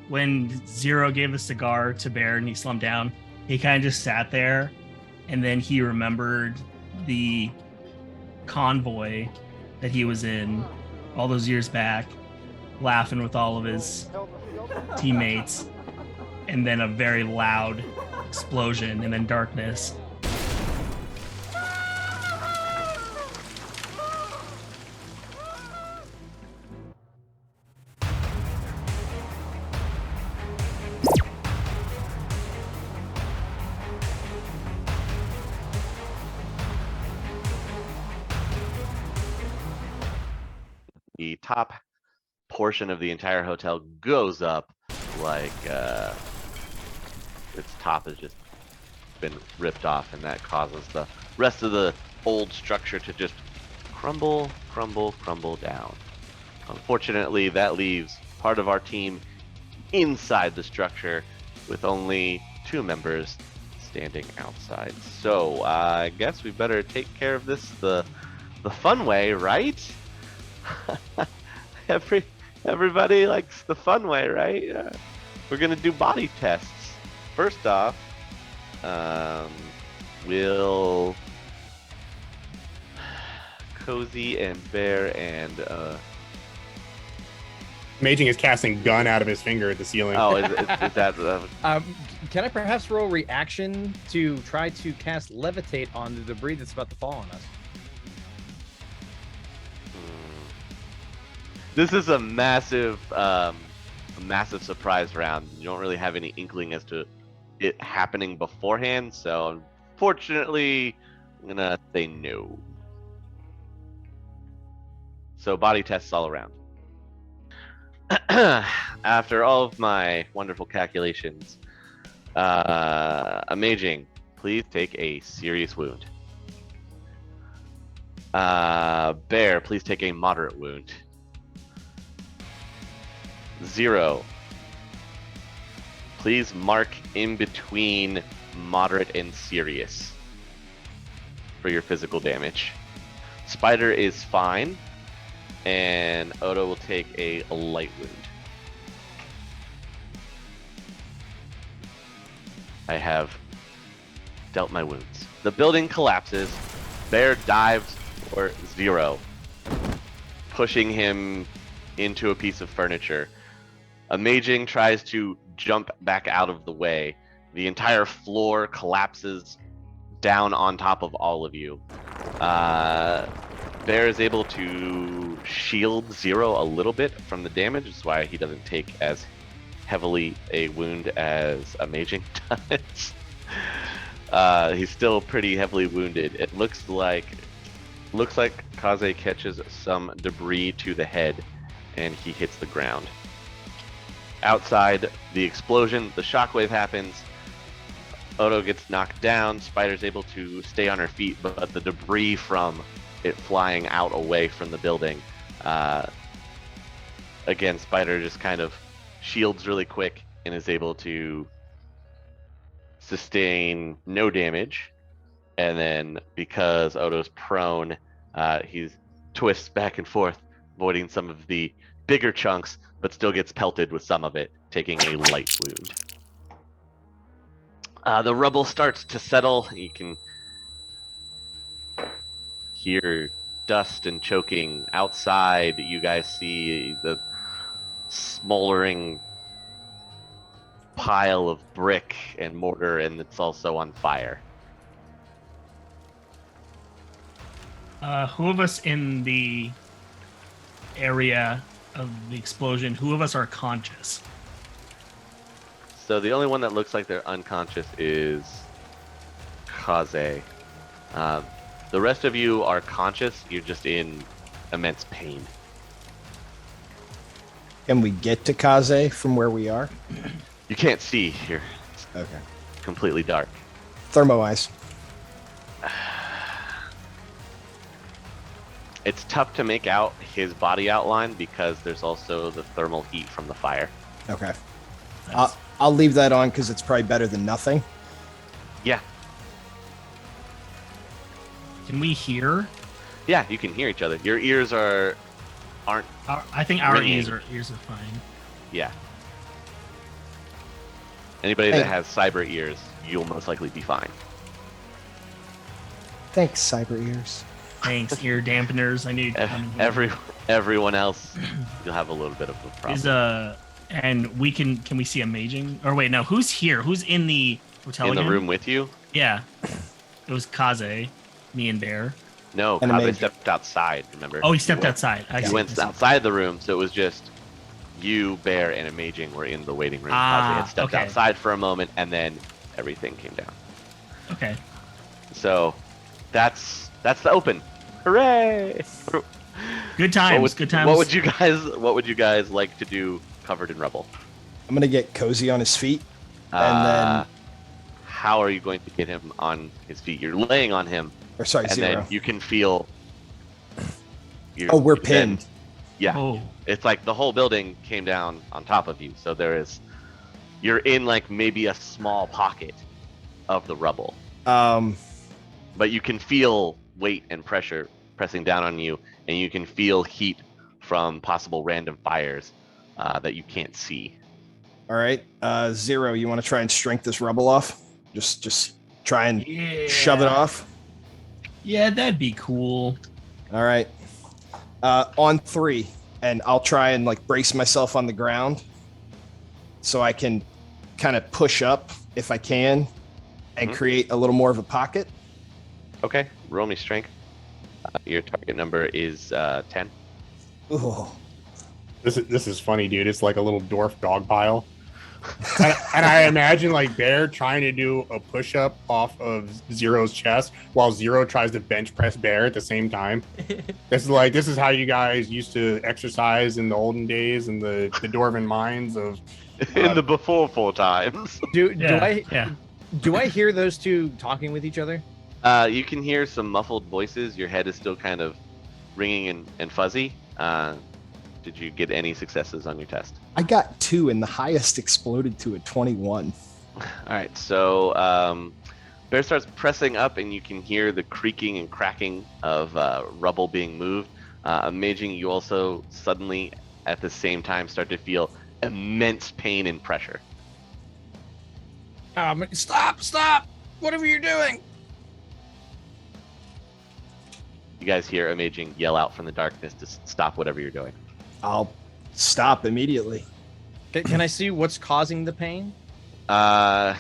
when Zero gave a cigar to Bear and he slumped down, he kind of just sat there, and then he remembered the convoy that he was in all those years back, laughing with all of his teammates, and then a very loud explosion, and then darkness. The top portion of the entire hotel goes up like its top has just been ripped off, and that causes the rest of the old structure to just crumble down. Unfortunately, that leaves part of our team inside the structure with only 2 members standing outside. So I guess we better take care of this the fun way, right? Everybody likes the fun way, right? We're gonna do body tests. First off, we'll Cozy and Bear and Amaging is casting gun out of his finger at the ceiling. oh, is that Can I perhaps roll reaction to try to cast levitate on the debris that's about to fall on us? This is a massive surprise round. You don't really have any inkling as to it happening beforehand, so unfortunately, I'm gonna say no. So body tests all around. After all of my wonderful calculations, Amaging, please take a serious wound. Bear, please take a moderate wound. Zero, please mark in between moderate and serious for your physical damage. Spider is fine, and Odo will take a light wound. I have dealt my wounds. The building collapses. Bear dives for Zero, pushing him into a piece of furniture. Amaging tries to jump back out of the way. The entire floor collapses down on top of all of you. Bear is able to shield Zero a little bit from the damage. That's why he doesn't take as heavily a wound as Amaging does. He's still pretty heavily wounded. It looks like Kaze catches some debris to the head, and he hits the ground. Outside, the explosion, the shockwave happens. Odo gets knocked down. Spider's able to stay on her feet, but the debris from it flying out away from the building. Again, Spider just kind of shields really quick and is able to sustain no damage. And then because Odo's prone, he twists back and forth, avoiding some of the bigger chunks, but still gets pelted with some of it, taking a light wound. The rubble starts to settle. You can hear dust and choking outside. You guys see the smoldering pile of brick and mortar, and it's also on fire. Who of us in the area of the explosion, who of us are conscious? So the only one that looks like they're unconscious is Kaze. The rest of you are conscious. You're just in immense pain. Can we get to Kaze from where we are? You can't see here. It's Okay. completely dark. Thermo eyes. It's tough to make out his body outline because there's also the thermal heat from the fire. Okay. I'll leave that on because it's probably better than nothing. Yeah. Can we hear? Yeah, you can hear each other. Your ears aren't. I think our ringing. ears are fine. Yeah. Anybody that Hey. has cyber ears, you'll most likely be fine. Thanks, cyber ears. Thanks, ear dampeners. I need Everyone else, you'll have a little bit of a problem. And can we see Amaging? Or wait, no, who's here? Who's in the hotel In the again? room with you? Yeah. It was Kaze, me and Bear. No, And Kaze Amaging. stepped outside, remember? Oh, he stepped outside. I He see, went I see. outside the room, so it was just you, Bear, and Amaging were in the waiting room. Ah, Kaze had stepped okay. outside for a moment, and then everything came down. Okay. So that's the open. Hooray! Good times. Good times. What would you guys like to do covered in rubble? I'm gonna get Cozy on his feet, and then How are you going to get him on his feet? You're laying on him, or sorry, and Zero. then you can feel. Oh, we're pinned. Yeah, Oh. it's like the whole building came down on top of you. So you're in like maybe a small pocket of the rubble, but you can feel weight and pressure pressing down on you, and you can feel heat from possible random fires that you can't see. All right, Zero. You want to try and strength this rubble off? Just try and shove it off. Yeah, that'd be cool. All right. On 3, and I'll try and like brace myself on the ground so I can kind of push up if I can and create a little more of a pocket. Okay, roll me strength. Your target number is 10. Ooh. This is funny, dude. It's like a little dwarf dog pile. and I imagine like Bear trying to do a push-up off of Zero's chest while Zero tries to bench press Bear at the same time. This is how you guys used to exercise in the olden days in the dwarven mines of In the before times. Do Yeah. do I hear those two talking with each other? You can hear some muffled voices. Your head is still kind of ringing and fuzzy. Did you get any successes on your test? I got 2, and the highest exploded to a 21. All right, so Bear starts pressing up, and you can hear the creaking and cracking of rubble being moved. Amaging, you also suddenly, at the same time, start to feel immense pain and pressure. Stop! Whatever you're doing. You guys hear Amaging yell out from the darkness to stop whatever you're doing. I'll stop immediately. Can I see what's causing the pain?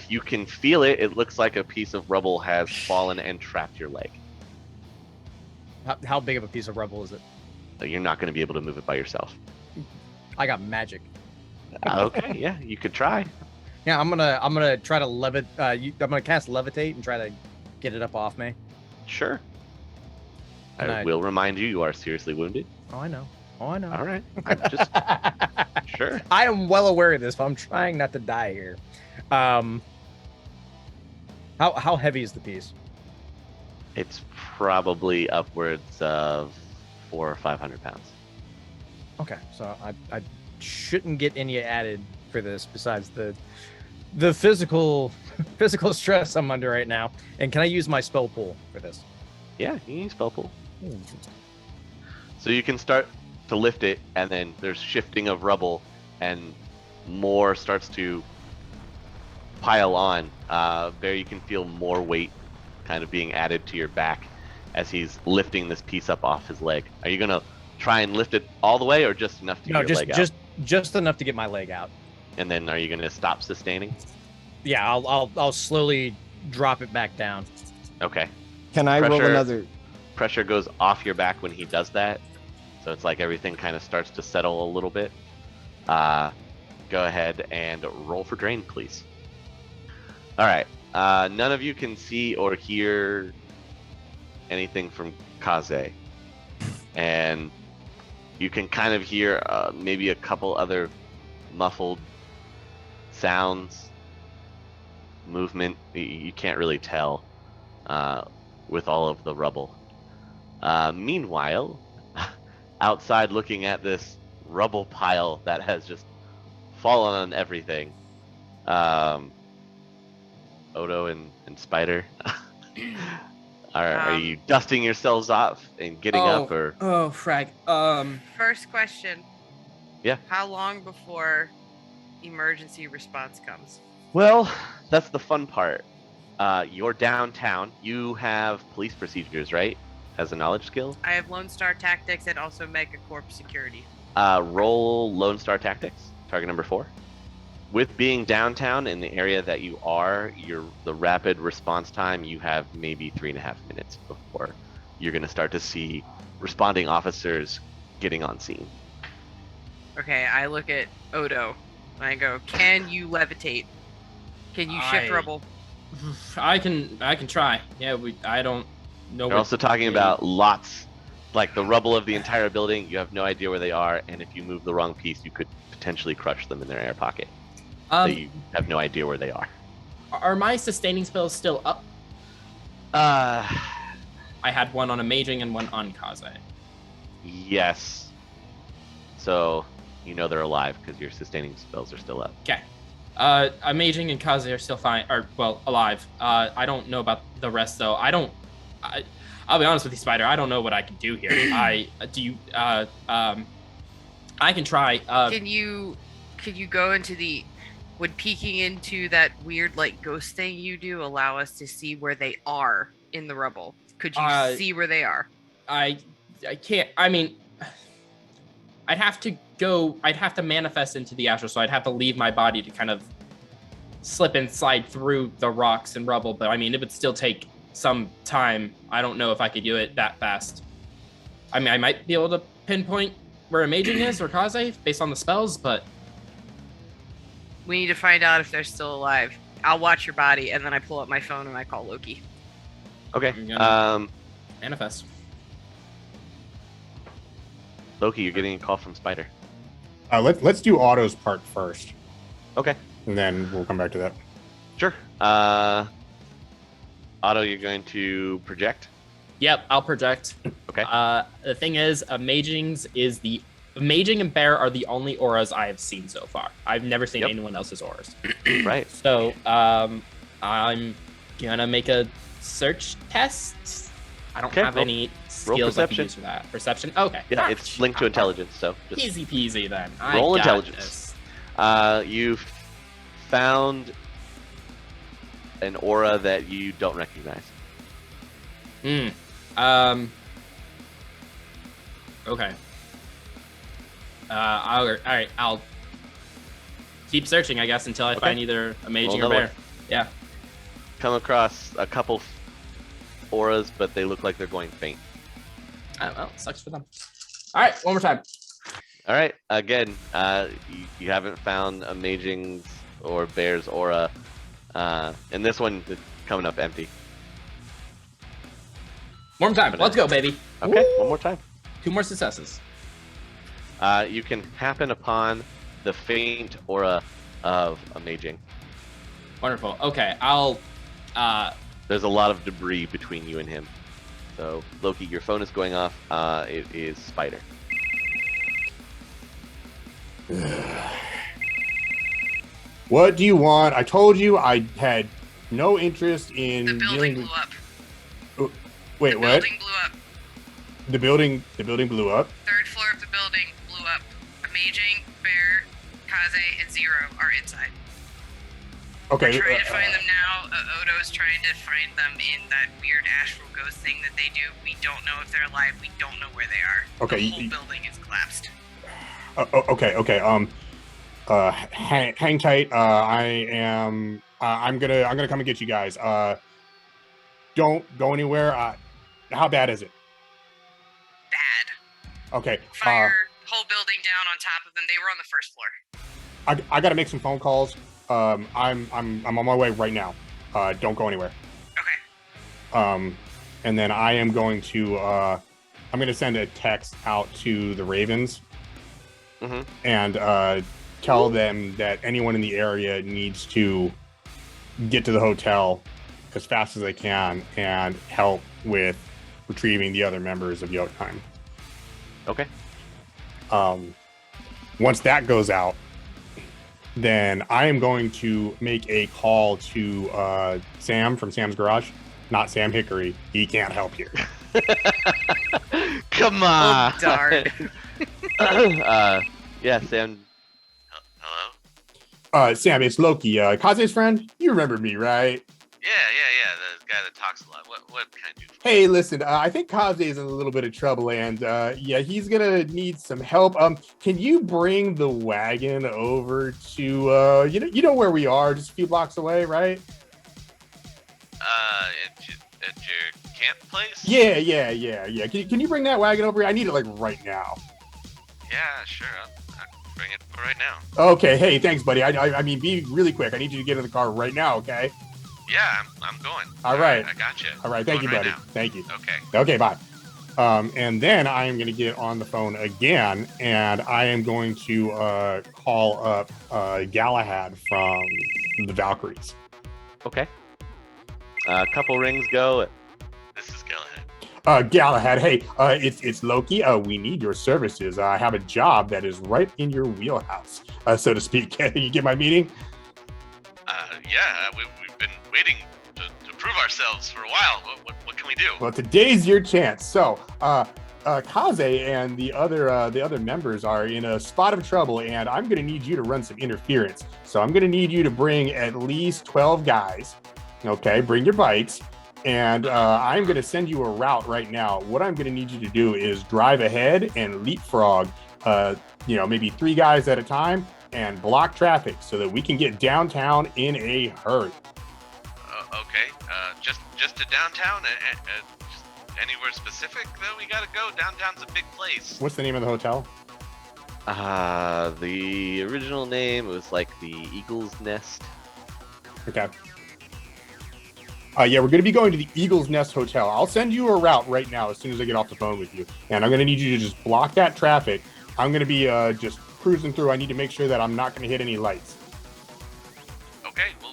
You can feel it. It looks like a piece of rubble has fallen and trapped your leg. How big of a piece of rubble is it? You're not going to be able to move it by yourself. I got magic. Okay, yeah, you could try. Yeah, I'm gonna try to I'm gonna cast levitate and try to get it up off me. Sure. And I will remind you are seriously wounded. Oh, I know. All right. I'm just sure. I am well aware of this, but I'm trying not to die here. How heavy is the piece? It's probably upwards of 400 or 500 pounds. Okay, so I shouldn't get any added for this besides the physical stress I'm under right now. And can I use my spell pool for this? Yeah, you can use spell pool. So you can start to lift it, and then there's shifting of rubble, and more starts to pile on. Bear, you can feel more weight kind of being added to your back as he's lifting this piece up off his leg. Are you gonna try and lift it all the way, or just enough to get your leg out? just enough to get my leg out. And then are you gonna stop sustaining? Yeah, I'll slowly drop it back down. Okay. Can I roll another? Pressure goes off your back when he does that, so it's like everything kind of starts to settle a little bit. Go ahead and roll for drain, please. All right. None of you can see or hear anything from Kaze, and you can kind of hear maybe a couple other muffled sounds, movement. You can't really tell with all of the rubble. Meanwhile, outside looking at this rubble pile that has just fallen on everything, Odo and Spider, are you dusting yourselves off and getting up, or? Oh, frag. First question. Yeah. How long before emergency response comes? Well, that's the fun part. You're downtown. You have police procedures, right? As a knowledge skill. I have Lone Star Tactics and also Megacorp Security. Roll Lone Star Tactics, target number 4. With being downtown in the area that you are, the rapid response time, you have maybe 3.5 minutes before you're going to start to see responding officers getting on scene. Okay, I look at Odo and I go, "Can you levitate? Can you shift rubble?" I can try. Yeah, I don't know. They're also talking about lots, like the rubble of the entire building. You have no idea where they are, and if you move the wrong piece, you could potentially crush them in their air pocket. So you have no idea where they are. Are my sustaining spells still up? I had one on Amaging and one on Kaze. Yes. So you know they're alive because your sustaining spells are still up. Okay. Amaging and Kaze are still fine, alive. I don't know about the rest though. I'll be honest with you, Spider. I don't know what I can do here. I can try. Can you go into the? Would peeking into that weird like ghost thing you do allow us to see where they are in the rubble? Could you see where they are? I can't. I mean, I'd have to manifest into the astral, so I'd have to leave my body to kind of slip and slide through the rocks and rubble. But I mean, it would still take some time. I don't know if I could do it that fast. I mean, I might be able to pinpoint where Amaging is or Kaze based on the spells, but we need to find out if they're still alive. I'll watch your body, and then I pull up my phone and I call Loki. Okay. Manifest. Loki, you're getting a call from Spider. Let's do Otto's part first. Okay. And then we'll come back to that. Sure. Otto, you're going to project? Yep, I'll project. Okay. The thing is, Amaging and Bear are the only auras I have seen so far. I've never seen anyone else's auras. Right. So, I'm gonna make a search test. I don't have any skills I can use for that. Perception? Okay. Yeah, it's linked to intelligence, so just easy peasy then. roll I got intelligence. You've found an aura that you don't recognize. Okay. All right. I'll keep searching, I guess, until I find either Amaging or Bear. Yeah. Come across a couple auras, but they look like they're going faint. Well, sucks for them. All right, one more time. All right. Again, you haven't found Amaging's or Bear's aura, and this one is coming up empty. One more time. Let's go, baby. Okay, Woo! one more time. 2 more successes. You can happen upon the faint aura of Amaging. Wonderful. Okay, I'll. There's a lot of debris between you and him. So, Loki, your phone is going off. It is Spider. What do you want? I told you I had no interest in The building blew up. Wait, The what? building blew up. The building blew up? 3rd floor of the building blew up. Amaging, Bear, Kaze, and Zero are inside. Okay. We're trying to find them now. Odo's trying to find them in that weird astral ghost thing that they do. We don't know if they're alive. We don't know where they are. Okay, The whole building is collapsed. Okay. Hang tight. I'm gonna come and get you guys. Don't go anywhere. How bad is it? Bad. Okay. Fire, whole building down on top of them. They were on the 1st floor. I gotta make some phone calls. I'm on my way right now. Don't go anywhere. Okay. And then I am going to I'm gonna send a text out to the Ravens and tell them that anyone in the area needs to get to the hotel as fast as they can and help with retrieving the other members of Jotunheim. Okay. Once that goes out, then I am going to make a call to Sam from Sam's Garage. Not Sam Hickory. He can't help here. Come on. Oh, darn. Yeah, Sam. Hello? Sam, it's Loki, Kaze's friend. You remember me, right? Yeah. The guy that talks a lot. What can I do? Hey, listen, I think Kaze is in a little bit of trouble, and yeah, he's gonna need some help. Can you bring the wagon over to you know where we are, just a few blocks away, right? At your camp place? Yeah. Can you bring that wagon over here? I need it like right now. Yeah, sure. I'll bring it right now. Okay, hey, thanks, buddy. I mean, be really quick. I need you to get in the car right now, okay? Yeah, I'm going. All right. I got you. All right, thank you, Going buddy. right now. Thank you. Okay. Okay, bye. And then I am going to get on the phone again, and I am going to call up Galahad from the Valkyries. Okay. A couple rings go. This is Galahad. Galahad, hey, it's Loki. We need your services. I have a job that is right in your wheelhouse, so to speak. Can you get my meaning? Yeah, we've been waiting to prove ourselves for a while. What can we do? Well, today's your chance. So, Kaze and the other members are in a spot of trouble, and I'm going to need you to run some interference. So I'm going to need you to bring at least 12 guys. Okay, bring your bikes, and I'm going to send you a route right now. What I'm going to need you to do is drive ahead and leapfrog, maybe 3 guys at a time, and block traffic so that we can get downtown in a hurry. Okay. Just to downtown? Just anywhere specific that we gotta go? Downtown's a big place. What's the name of the hotel? The original name was like the Eagle's Nest. Okay. Yeah, we're going to be going to the Eagle's Nest Hotel. I'll send you a route right now as soon as I get off the phone with you. And I'm going to need you to just block that traffic. I'm going to be just cruising through. I need to make sure that I'm not going to hit any lights. Okay, we'll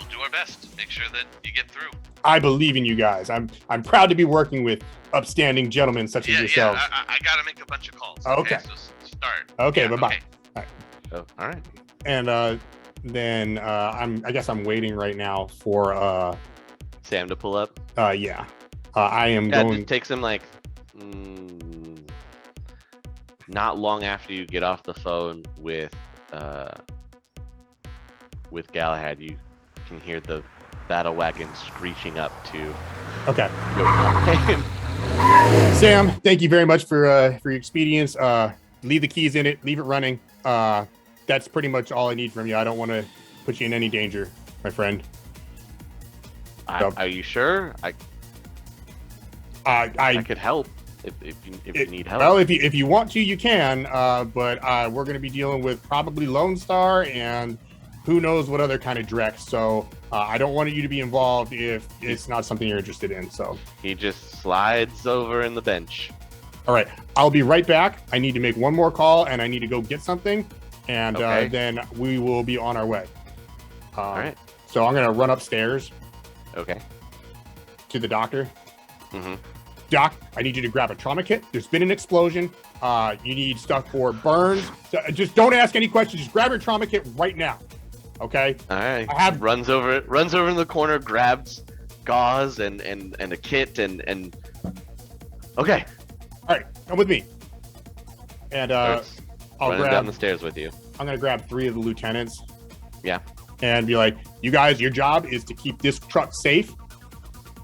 do our best to make sure that you get through. I believe in you guys. I'm proud to be working with upstanding gentlemen such as yourselves. Yeah, I got to make a bunch of calls. Okay. So start. Okay, Yeah, bye-bye. Okay. All right. Oh, all right. And then I guess I'm waiting right now for Sam to pull up. yeah. I am going. It takes him like not long after you get off the phone with Galahad, you can hear the battle wagon screeching up to. Okay. Jotunheim. Sam, thank you very much for your expedience. Leave the keys in it. Leave it running. That's pretty much all I need from you. I don't want to put you in any danger, my friend. Are you sure? I could help if you need help. Well, if you want to, you can. But we're going to be dealing with probably Lone Star and who knows what other kind of Drex. So I don't want you to be involved if it's not something you're interested in. So he just slides over in the bench. All right, I'll be right back. I need to make one more call and I need to go get something, and Okay. then we will be on our way. All right. So I'm going to run upstairs Okay. to the doctor. Mm-hmm. Doc, I need you to grab a trauma kit. There's been an explosion. You need stuff for burns. So just don't ask any questions. Just grab your trauma kit right now. Okay? All right. I have- runs over in the corner, grabs gauze and a kit and. Okay. All right, come with me. And Starts I'll running down grab. the stairs with you. I'm gonna grab 3 of the lieutenants. Yeah. And be like, you guys, your job is to keep this truck safe.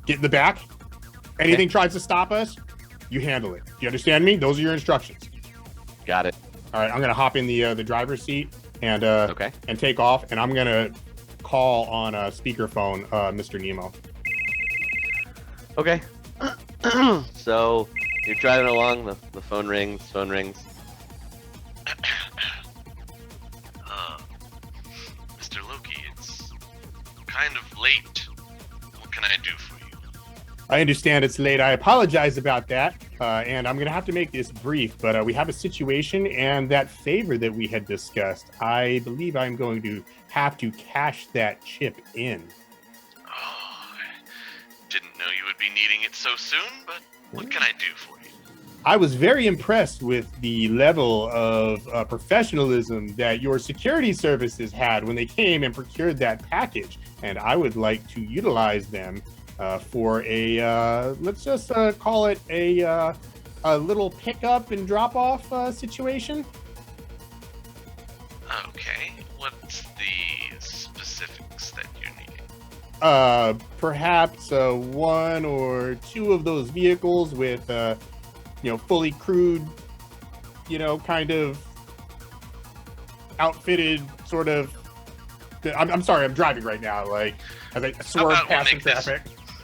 Get in the back. Anything tries to stop us, you handle it. Do you understand me? Those are your instructions. Got it. All right, I'm gonna hop in the driver's seat and Okay. and take off, and I'm gonna call on speakerphone Mr. Nemo. Okay. So you're driving along. The phone rings. Mr. Loki, it's kind of late. What can I do for you? I understand it's late. I apologize about that, and I'm gonna have to make this brief. But we have a situation, and that favor that we had discussed, I believe I'm going to have to cash that chip in. Oh, I didn't know you would be needing it so soon, but what can I do for you? I was very impressed with the level of professionalism that your security services had when they came and procured that package, and I would like to utilize them for a let's just call it a little pickup and drop off situation. Okay, what's the Perhaps one or two of those vehicles with, fully crewed, kind of outfitted, sort of. I'm sorry, I'm driving right now. Like, as I swerve past some traffic.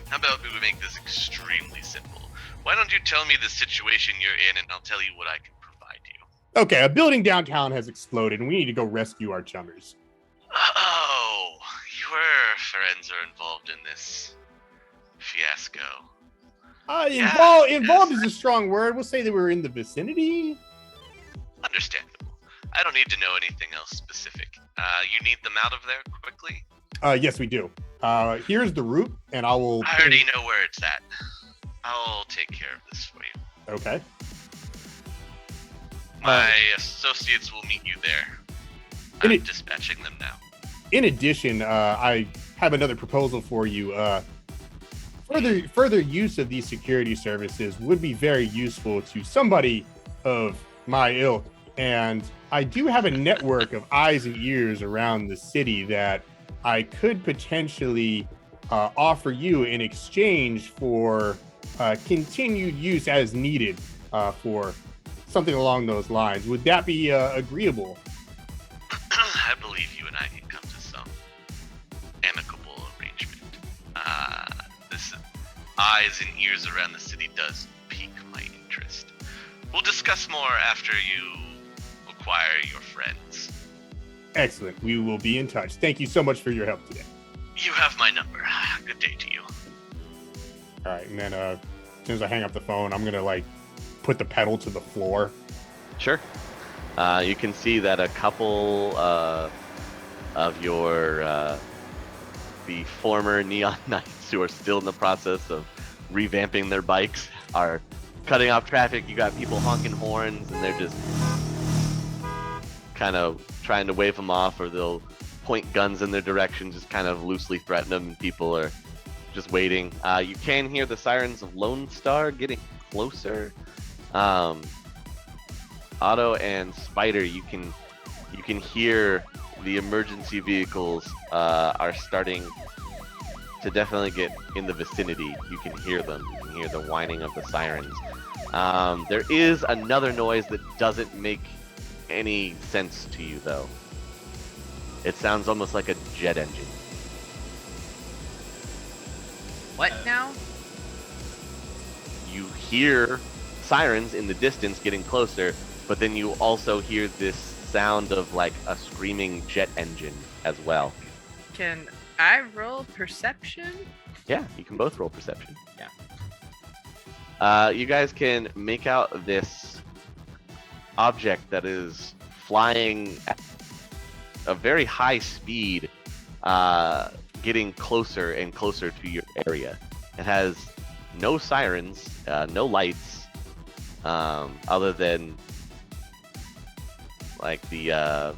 How about we make this extremely simple? Why don't you tell me the situation you're in, and I'll tell you what I can provide you. Okay, a building downtown has exploded, and we need to go rescue our chummers. Oh, your friends are involved in this fiasco. Involved is a strong word. We'll say that we're in the vicinity. Understandable. I don't need to know anything else specific. You need them out of there quickly? Yes, we do. Here's the route, and I will... I already know where it's at. I'll take care of this for you. Okay. My associates will meet you there. I'm dispatching them now. In addition, I have another proposal for you. Further use of these security services would be very useful to somebody of my ilk, and I do have a network of eyes and ears around the city that I could potentially offer you in exchange for continued use as needed for something along those lines. Would that be agreeable? I believe you and I can come to some amicable arrangement. This eyes and ears around the city does pique my interest. We'll discuss more after you acquire your friends. Excellent. We will be in touch. Thank you so much for your help today. You have my number. Good day to you. All right, and then as soon as I hang up the phone, I'm gonna put the pedal to the floor. Sure. You can see that a couple of your the former Neon Knights who are still in the process of revamping their bikes are cutting off traffic. You got people honking horns, and they're just kind of trying to wave them off, or they'll point guns in their direction, just kind of loosely threaten them, and people are just waiting. You can hear the sirens of Lone Star getting closer. Otto and Spider, you can hear the emergency vehicles are starting to definitely get in the vicinity. You can hear them. You can hear the whining of the sirens. There is another noise that doesn't make any sense to you, though. It sounds almost like a jet engine. What now? You hear sirens in the distance getting closer, but then you also hear this sound of like a screaming jet engine as well. Can I roll perception? Yeah, you can both roll perception. Yeah. You guys can make out this object that is flying at a very high speed, getting closer and closer to your area. It has no sirens, no lights, other than like the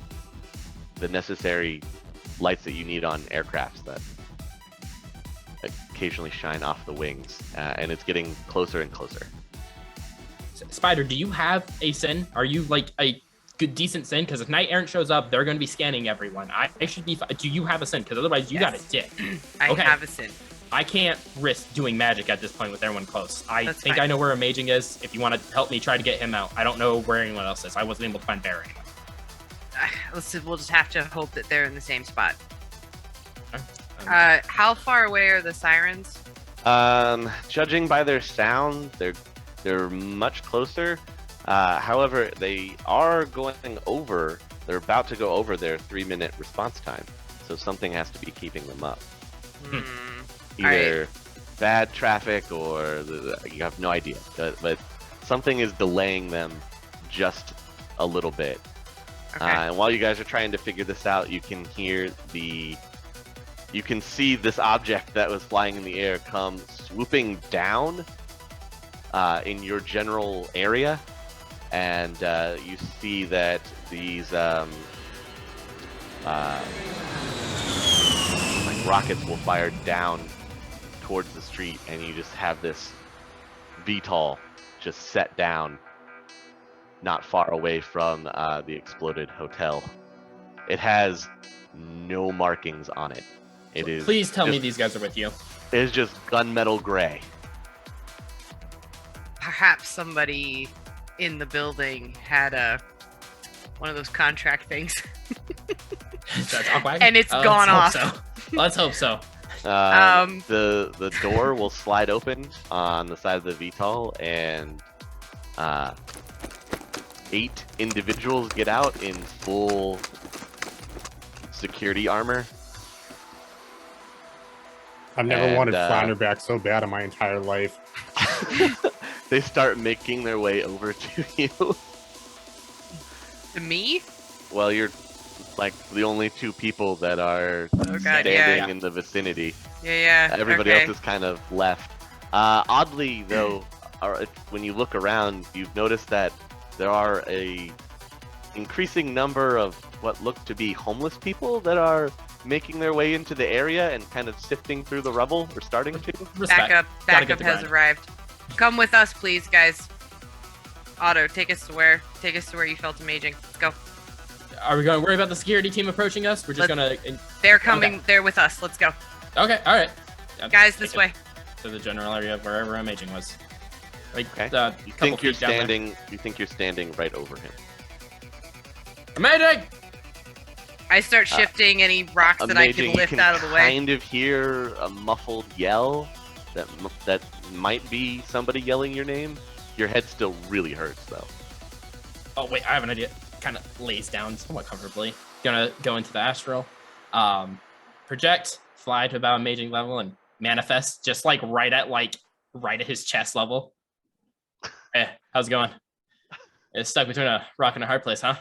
necessary lights that you need on aircrafts that occasionally shine off the wings, and it's getting closer and closer. Spider, do you have a SIN? Are you like a good, decent SIN? Because if Knight Errant shows up, they're going to be scanning everyone. I should be. Do you have a SIN? Because otherwise, you got a dick. I have a SIN. I can't risk doing magic at this point with everyone close. That's think fine. I know where Amaging is. If you want to help me try to get him out, I don't know where anyone else is. I wasn't able to find Barry. We'll just have to hope that they're in the same spot. Okay. How far away are the sirens? Judging by their sound, they're much closer. However, they are going over. They're about to go over their 3-minute response time, so something has to be keeping them up. Either bad traffic or you have no idea, but something is delaying them just a little bit. Okay. And while you guys are trying to figure this out, you can see this object that was flying in the air come swooping down in your general area, and you see that these like rockets will fire down towards the street, and you just have this VTOL just set down not far away from the exploded hotel. It has no markings on it. It is. Please tell me just- these guys are with you. It is just gunmetal gray. Perhaps somebody in the building had one of those contract things. And it's gone let's off. hope so. Let's hope so. The door will slide open on the side of the VTOL, and 8 individuals get out in full security armor. I've never And, wanted Flounder back so bad in my entire life. They start making their way over to you. To me? Well, you're like the only 2 people that are Oh god, standing yeah. in the vicinity. Yeah. Everybody okay. else is kind of left. Oddly, though, when you look around, you've noticed that there are a increasing number of what look to be homeless people that are making their way into the area and kind of sifting through the rubble, or starting to. Respect. Backup Gotta get the has grind. arrived. Come with us, please, guys. Otto, take us to where you felt Amaging. Let's go. Are we going to worry about the security team approaching us? We're just Let's- gonna. They're coming. They're with us. Let's go, Okay. All right. guys. This way. To the general area of wherever Amaging was. Like, Okay. couple You think you're feet down there. standing? You think you're standing right over him? Amaging! I start shifting any rocks that I can Amazing, lift you can out of the way. kind of hear a muffled yell that might be somebody yelling your name. Your head still really hurts though. Oh wait, I have an idea. Kind of lays down somewhat comfortably. Gonna go into the astral, project, fly to about Amaging level, and manifest just like right at his chest level. Hey, how's it going? It's stuck between a rock and a hard place, huh?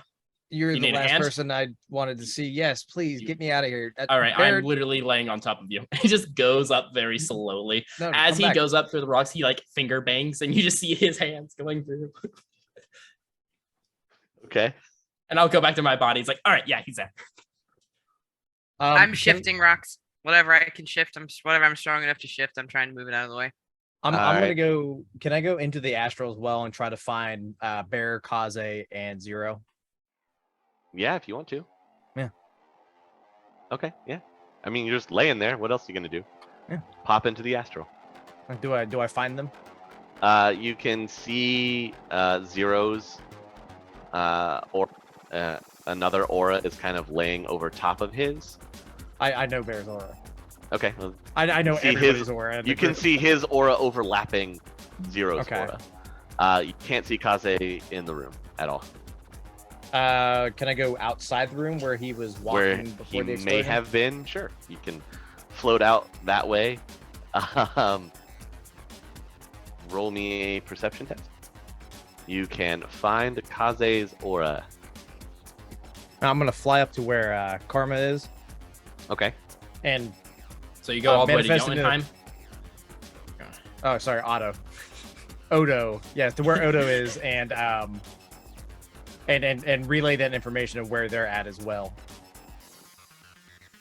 You're You the need a last hand? person I wanted to see. Yes, please get me out of here. All right, Bear- I'm literally laying on top of you. He just goes up very slowly. no, As come he back. goes up through the rocks, he like finger bangs, and you just see his hands going through. Okay. And I'll go back to my body. It's like, all right, yeah, he's there. I'm can- shifting rocks. Whatever I can shift. Whatever I'm strong enough to shift. I'm trying to move it out of the way. I'm Alright. gonna go. Can I go into the astral as well and try to find Bear, Kaze, and Zero? Yeah, if you want to. Yeah. Okay. Yeah. I mean, you're just laying there. What else are you gonna do? Yeah. Pop into the astral. Do I find them? You can see Zero's or another aura is kind of laying over top of his. I know Bear's aura. Okay. Well, I know see everybody's his- aura. in the you can group. see his aura overlapping Zero's Okay. aura. You can't see Kaze in the room at all. Can I go outside the room where he was walking Where before he the may explosion? have been, sure. You can float out that way. Roll me a perception test. You can find Kaze's aura. I'm gonna fly up to where Karma is, Okay. and So you go all the way to manifest into- Jotunheim. oh, sorry, Odo. Yeah, to where Odo is, and relay that information of where they're at as well.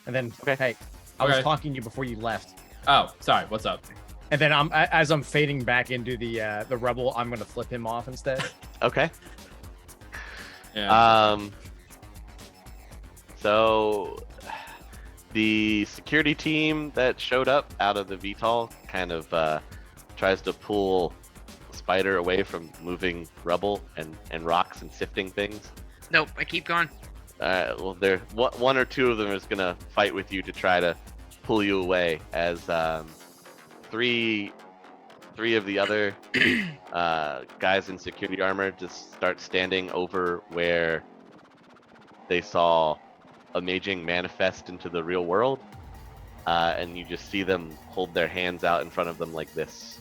And then, Okay. hey, I was Okay. talking to you before you left. Oh, sorry. What's up? And then as I'm fading back into the rubble, I'm gonna flip him off instead. Okay. Yeah. So the security team that showed up out of the VTOL kind of tries to pull Spider away from moving rubble and rocks and sifting things. Nope. I keep going. Well, there one or two of them is gonna fight with you to try to pull you away. As three of the other guys in security armor just start standing over where they saw Amaging manifest into the real world, and you just see them hold their hands out in front of them like this.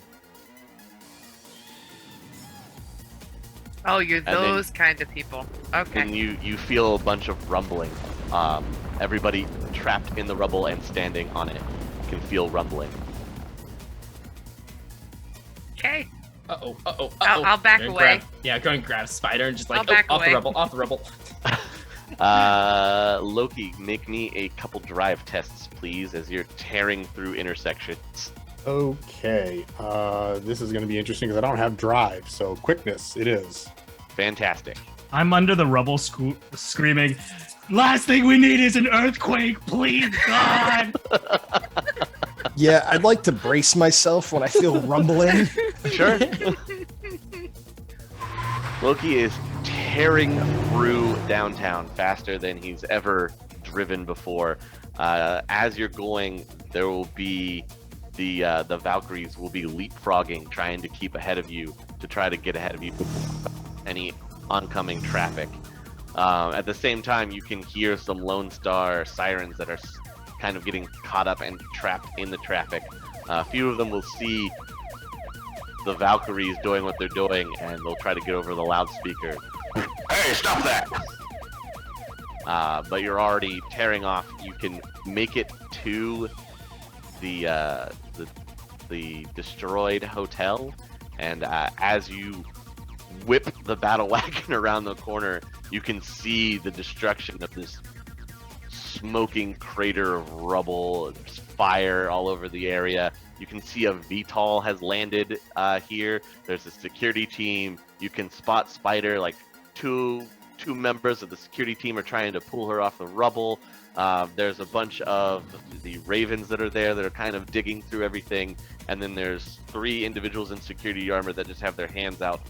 Oh, you're then- those kind of people. Okay. And you feel a bunch of rumbling. Everybody trapped in the rubble and standing on it can feel rumbling. Okay. Uh-oh. Uh-oh. I'll back Go and away. Go and grab Spider and just like, I'll back off away. the rubble, off the rubble. Loki, make me a couple drive tests, please, as you're tearing through intersections. Okay. This is going to be interesting because I don't have drive, so quickness it is. Fantastic. I'm under the rubble screaming, last thing we need is an earthquake, please, God! Yeah, I'd like to brace myself when I feel rumbling. Sure. Loki is tearing through downtown faster than he's ever driven before. As you're going, there will be the Valkyries will be leapfrogging, trying to keep ahead of you, to try to get ahead of you with any oncoming traffic. At the same time, you can hear some Lone Star sirens that are kind of getting caught up and trapped in the traffic. A few of them will see the Valkyries doing what they're doing, and they'll try to get over the loudspeaker. Hey, stop that! But you're already tearing off. You can make it to the destroyed hotel, and as you whip the battle wagon around the corner, you can see the destruction of this smoking crater of rubble. There's fire all over the area. You can see a VTOL has landed here. There's a security team. You can spot Spider. Like two members of the security team are trying to pull her off the rubble. There's a bunch of the Ravens that are there that are kind of digging through everything. And then there's 3 individuals in security armor that just have their hands out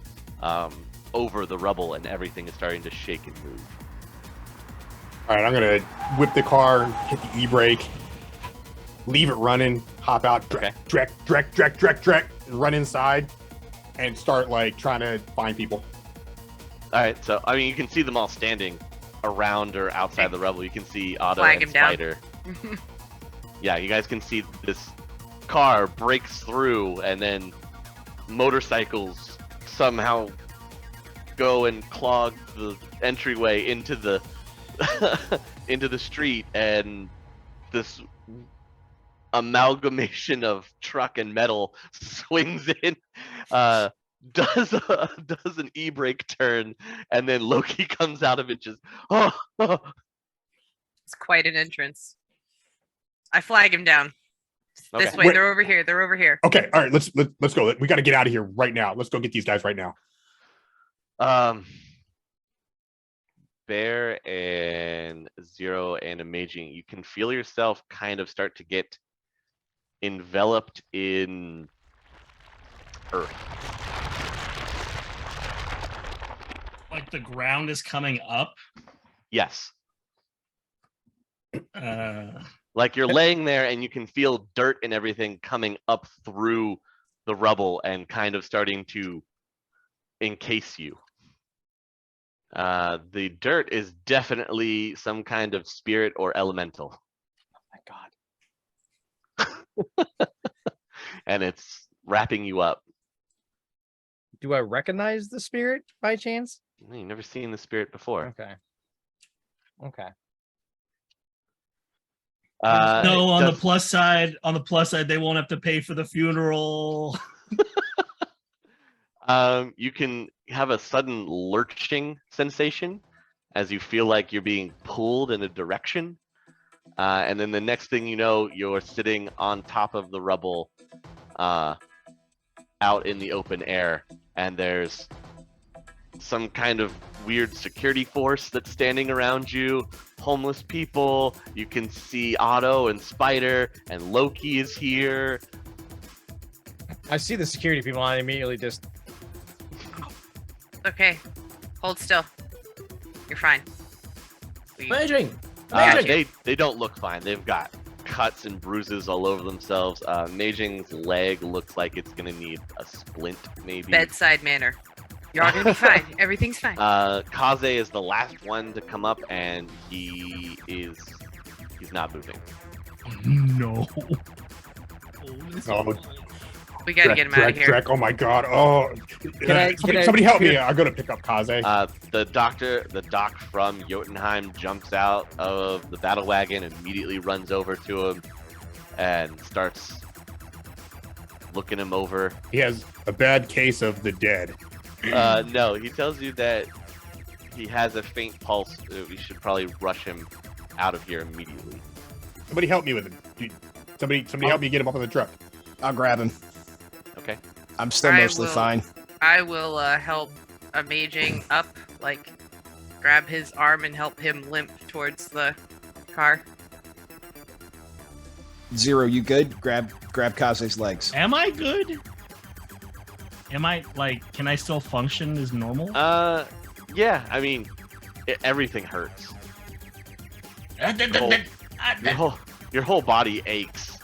over the rubble, and everything is starting to shake and move. All right, I'm gonna whip the car, hit the e-brake, leave it running, hop out, Okay. Drek, run inside, and start like trying to find people. All right, so I mean, you can see them all standing around or outside the rubble. You can see Otto Flag and him down. Spider. Yeah, you guys can see this car breaks through, and then motorcycles somehow go and clog the entryway into the into the street, and this amalgamation of truck and metal swings in, does an e-brake turn, and then Loki comes out of it just It's quite an entrance. I flag him down. This Okay. way. Wait. They're over here. They're over here. Okay, all right, let's go. We got to get out of here right now. Let's go get these guys right now. Bear and Zero and Amaging, you can feel yourself kind of start to get enveloped in earth. Like the ground is coming up. Yes. Uh, Like you're laying there and you can feel dirt and everything coming up through the rubble and kind of starting to encase you. The dirt is definitely some kind of spirit or elemental. Oh my god. And it's wrapping you up. Do I recognize the spirit by chance? You've never seen the spirit before. Okay. Okay. no, on does- the plus side, they won't have to pay for the funeral. You can have a sudden lurching sensation as you feel like you're being pulled in a direction. And then the next thing you know, you're sitting on top of the rubble out in the open air. And there's some kind of weird security force that's standing around you. Homeless people. You can see Otto and Spider, and Loki is here. I see the security people and I immediately just Okay. Hold still. You're fine. Amazing. Amazing. They don't look fine. They've got cuts and bruises all over themselves. Amaging's leg looks like it's gonna need a splint, maybe. Bedside manner. You're all gonna be fine. Everything's fine. Kaze is the last one to come up, and he's not moving. No. Oh, We gotta get him out of here. Drek, oh my god. Oh, somebody help me. I'm gonna pick up Kaze. The doc from Jotunheim jumps out of the battle wagon and immediately runs over to him and starts looking him over. He has a bad case of the dead. No, he tells you that he has a faint pulse. We should probably rush him out of here immediately. Somebody help me with him. Somebody help me get him up on the truck. I'll grab him. Okay. I'm still I mostly will- fine. I will help Amaging up, like grab his arm and help him limp towards the car. Zero, you good? Grab Kaze's legs. Am I good? Am I like? Can I still function as normal? Yeah. I mean, everything hurts. Your whole body aches.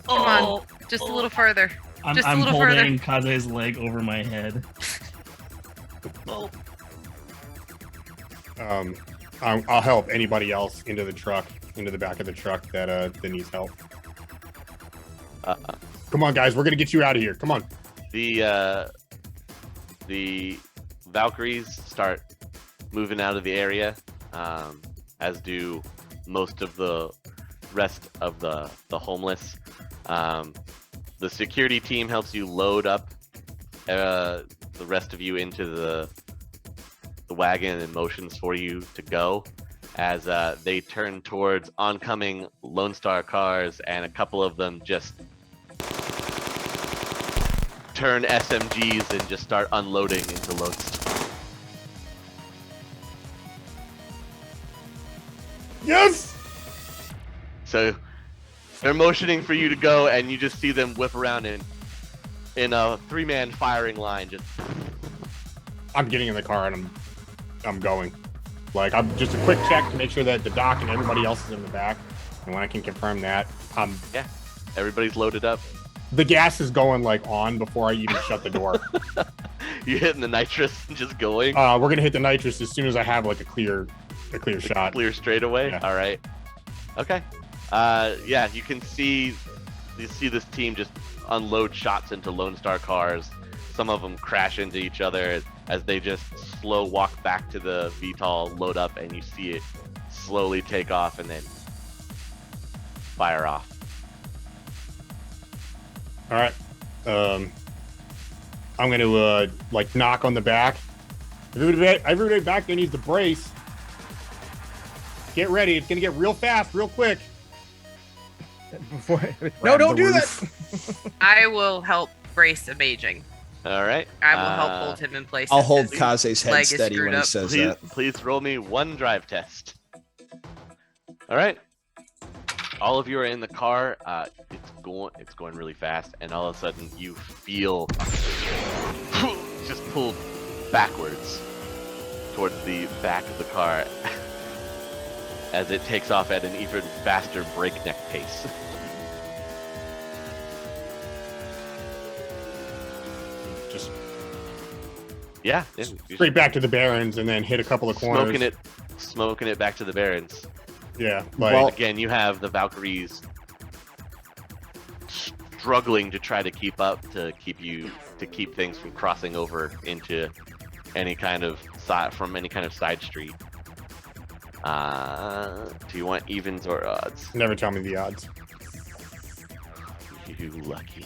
Come on, just a little further. I'm Just a little holding Kaze's leg over my head. I'll help anybody else into the back of the truck that needs help. Come on, guys, we're gonna get you out of here. Come on. The Valkyries start moving out of the area, as do most of the rest of the homeless. The security team helps you load up the rest of you into the wagon and motions for you to go as they turn towards oncoming Lone Star cars, and a couple of them just turn SMGs and just start unloading into Lone Star. Yes! So they're motioning for you to go, and you just see them whip around in a three-man firing line. Just I'm getting in the car and I'm going. Like, I'm just a quick check to make sure that the doc and everybody else is in the back. And when I can confirm that, yeah, everybody's loaded up. The gas is going like on before I even shut the door. You hitting the nitrous and just going? We're gonna hit the nitrous as soon as I have like a clear shot. Clear straightaway? Yeah. All right. Okay. Yeah, you see this team just unload shots into Lone Star cars. Some of them crash into each other as they just slow walk back to the VTOL, load up, and you see it slowly take off and then fire off. All right. I'm gonna like knock on the back. Everybody back there needs to brace. Get ready. It's gonna get real fast, real quick. No, don't do that. I will help brace Amaging. All right. I will help hold him in place. I'll if hold his Kaze's head leg is steady screwed when he up. says Please, that. please roll me one drive test. All right. All of you are in the car. It's going really fast, and all of a sudden you feel just pulled backwards towards the back of the car as it takes off at an even faster breakneck pace. Just Yeah, straight back to the Barrens and then hit a couple of corners. Smoking it back to the Barrens. Yeah. Like, Well, Again, you have the Valkyries struggling to try to keep up to keep things from crossing over into any kind of side street. Do you want evens or odds? never tell me the odds. You lucky.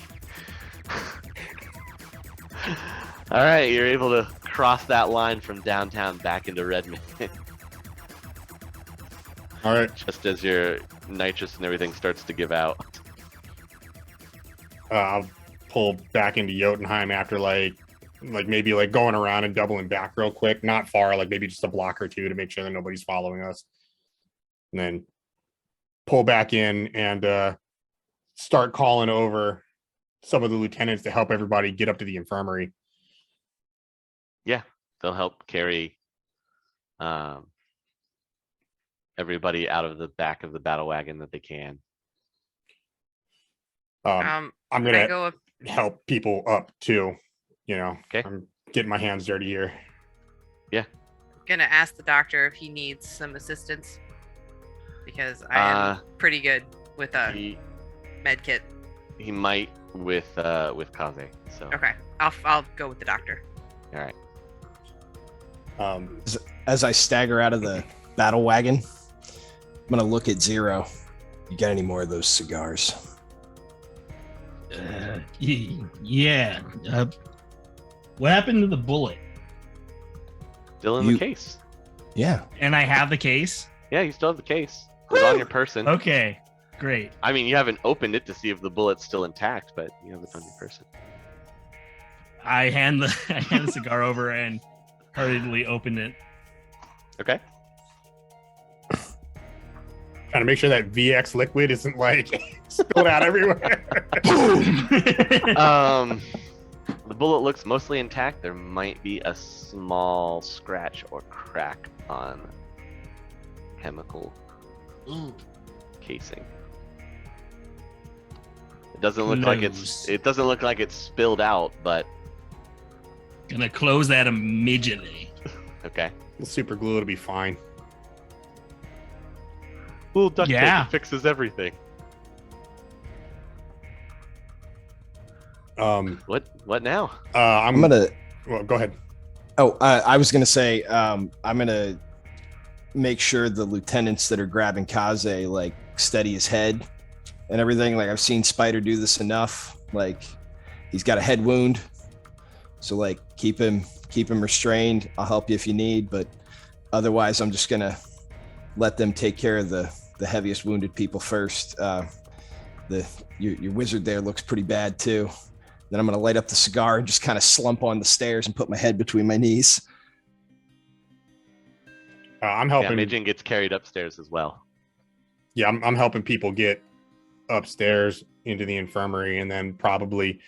All right, you're able to cross that line from downtown back into Redmond. All right. Just as your nitrous and everything starts to give out. I'll pull back into Jotunheim after like maybe like going around and doubling back real quick, not far, like maybe just a block or two to make sure that nobody's following us. And then pull back in and start calling over some of the lieutenants to help everybody get up to the infirmary. Yeah, they'll help carry everybody out of the back of the battle wagon that they can. I'm I gonna go up. help people up too. You know, Okay. I'm getting my hands dirty here. Gonna ask the doctor if he needs some assistance because I am pretty good with a He med kit. he might with Kaze. So Okay, I'll go with the doctor. all right. As I stagger out of the battle wagon, I'm gonna look at Zero. You got any more of those cigars? Yeah. What happened to the bullet? Still in You- the case. Yeah. And I have the case. Yeah, you still have the case. It's on your person. Okay, great. I mean, you haven't opened it to see if the bullet's still intact, but you have it on your person. I hand the cigar over and hurriedly open it Okay. Trying to make sure that VX liquid isn't like spilled out everywhere. The bullet looks mostly intact. There might be a small scratch or crack on chemical casing. It doesn't look like it's spilled out, but Gonna close that immediately. okay. The super glue will be fine. Little duct Yeah. tape fixes everything. What now? I'm gonna. Well, go ahead. Oh, I was gonna say I'm gonna make sure the lieutenants that are grabbing Kaze like steady his head and everything. Like I've seen Spider do this enough. Like he's got a head wound, so like keep him restrained. I'll help you if you need, but otherwise I'm just gonna let them take care of the heaviest wounded people first. Your wizard there looks pretty bad too. Then I'm gonna light up the cigar and just kind of slump on the stairs and put my head between my knees. I'm helping. Yeah, Amaging gets carried upstairs as well. Yeah, I'm helping people get upstairs into the infirmary, and then probably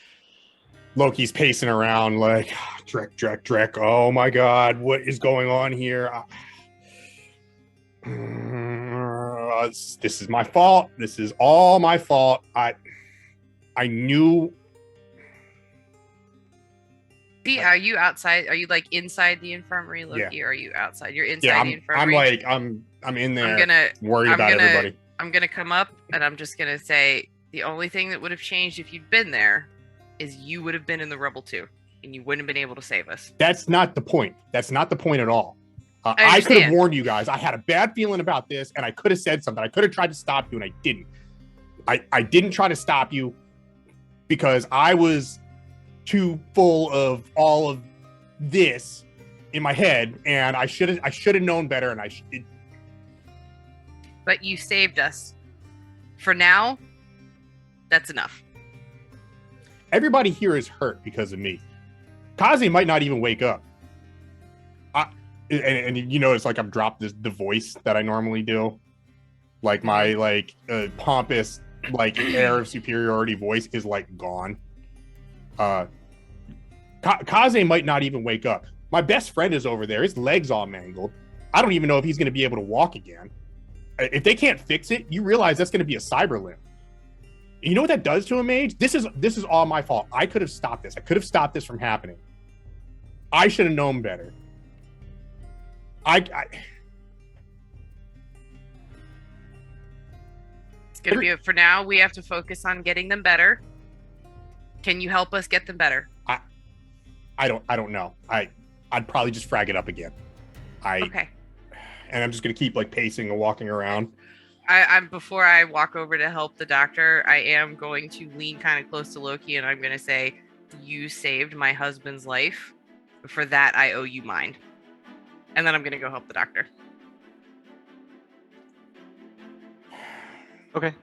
Loki's pacing around like, Drek. Oh my God, what is going on here? This is my fault. This is all my fault. I knew. Pete, are you outside? Are you like inside the infirmary, Loki? Or are you outside? You're inside Yeah, the infirmary. I'm in there. Worried about everybody. I'm gonna come up and I'm just gonna say the only thing that would have changed if you'd been there is you would have been in the rubble too, and you wouldn't have been able to save us. That's not the point. That's not the point at all. I could understand. have warned you guys. I had a bad feeling about this, and I could have said something. I could have tried to stop you, and I didn't. I didn't try to stop you because I was too full of all of this in my head, and I should have known better. And But you saved us. For now, that's enough. Everybody here is hurt because of me. Kaze might not even wake up. And you know, it's like I've dropped the voice that I normally do. Like my pompous air of superiority voice is like gone. Kaze might not even wake up. My best friend is over there. His leg's all mangled. I don't even know if he's going to be able to walk again. If they can't fix it, you realize that's going to be a cyber limb. You know what that does to a mage? This is all my fault. I could have stopped this. I could have stopped this from happening. I should have known better. It's gonna be for now. We have to focus on getting them better. Can you help us get them better? I don't know. I'd probably just frag it up again. Okay. And I'm just gonna keep pacing and walking around. I'm before I walk over to help the doctor, I am going to lean kind of close to Loki and I'm gonna say, "You saved my husband's life. For that, I owe you mine." And then I'm gonna go help the doctor. Okay.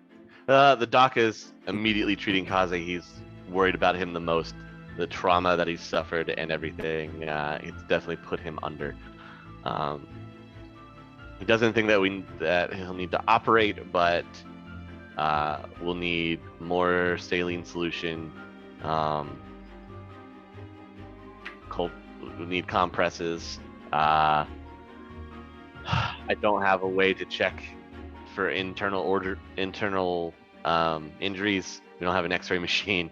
The doc is immediately treating Kaze. He's worried about him the most. The trauma that he's suffered and everything. It's definitely put him under. He doesn't think that he'll need to operate, but we'll need more saline solution. We'll need compresses. I don't have a way to check for internal injuries. We don't have an X-ray machine.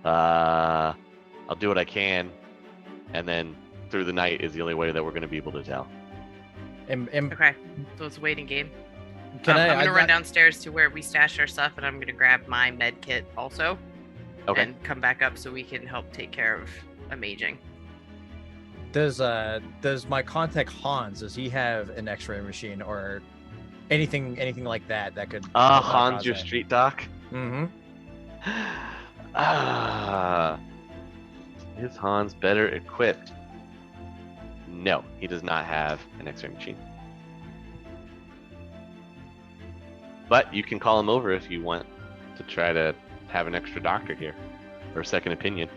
I'll do what I can, and then through the night is the only way that we're going to be able to tell. Okay, so it's a waiting game. Can I'm going to run downstairs to where we stash our stuff, and I'm going to grab my med kit also. Okay. And come back up so we can help take care of Amaging. Does my contact Hans, does he have an X-ray machine or anything like that could help out Hans, your Kaze? street doc? Mm-hmm. Is Hans better equipped? No, he does not have an X-ray machine. But you can call him over if you want to try to have an extra doctor here, or a second opinion.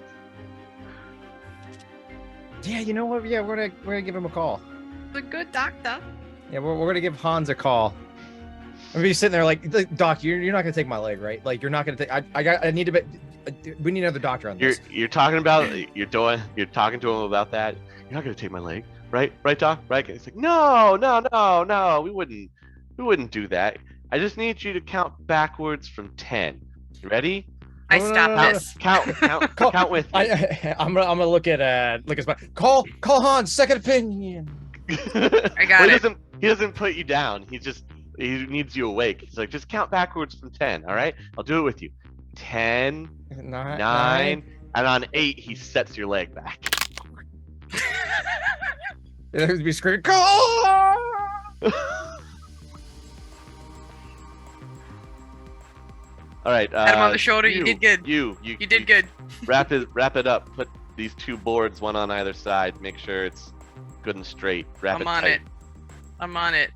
Yeah, you know what? Yeah, we're gonna give him a call. The good doctor. Yeah, we're gonna give Hans a call. I'm gonna be sitting there like, Doc, you're not gonna take my leg, right? Like, you're not gonna take. I need to be. We need another doctor on this. You're talking about you're talking to him about that. You're not gonna take my leg, right? Right, Doc? Right? It's like, no. We wouldn't do that. I just need you to count backwards from 10. You ready? I stopped this. Count with me. I'm gonna look at his call Hans, second opinion. I got it. He doesn't put you down. He needs you awake. He's like, just count backwards from 10. All right, I'll do it with you. 10, 9, and on 8 he sets your leg back. He'd be screaming, call! All right. Pat him on the shoulder. You did good. You did good. Wrap it up. Put these 2 boards, one on either side. Make sure it's good and straight. Wrap it tight. I'm on it.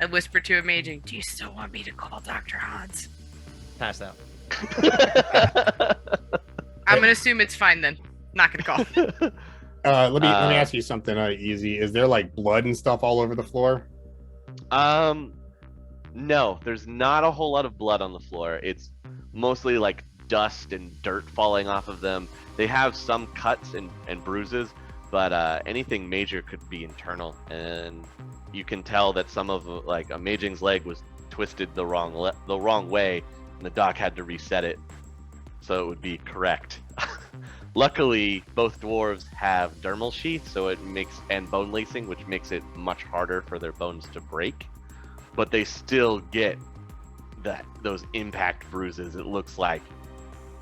I whispered to Amaging, do you still want me to call Dr. Hans? Pass out. I'm gonna assume it's fine then. Not gonna call. Let me ask you something easy. Is there like blood and stuff all over the floor? No, there's not a whole lot of blood on the floor. It's mostly like dust and dirt falling off of them. They have some cuts and bruises, but anything major could be internal. And you can tell that some of like Amaging's leg was twisted the wrong way, and the doc had to reset it so it would be correct. Luckily, both dwarves have dermal sheath, and bone lacing, which makes it much harder for their bones to break. But they still get those impact bruises. It looks like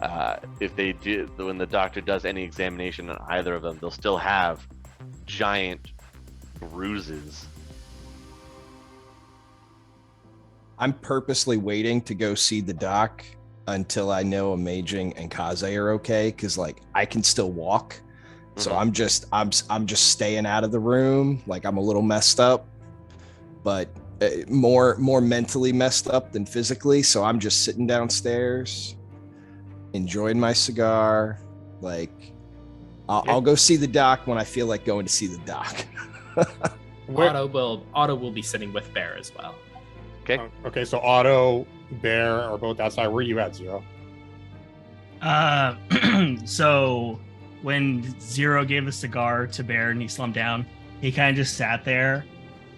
when the doctor does any examination on either of them, they'll still have giant bruises. I'm purposely waiting to go see the doc until I know Amaging and Kaze are okay, because like I can still walk. So I'm just staying out of the room. Like, I'm a little messed up, but more mentally messed up than physically. So I'm just sitting downstairs, enjoying my cigar. Like, I'll go see the doc when I feel like going to see the doc. Otto will be sitting with Bear as well. Okay. Okay. So Otto, Bear are both outside. Where are you at, Zero? So when Zero gave the cigar to Bear and he slumped down, he kind of just sat there,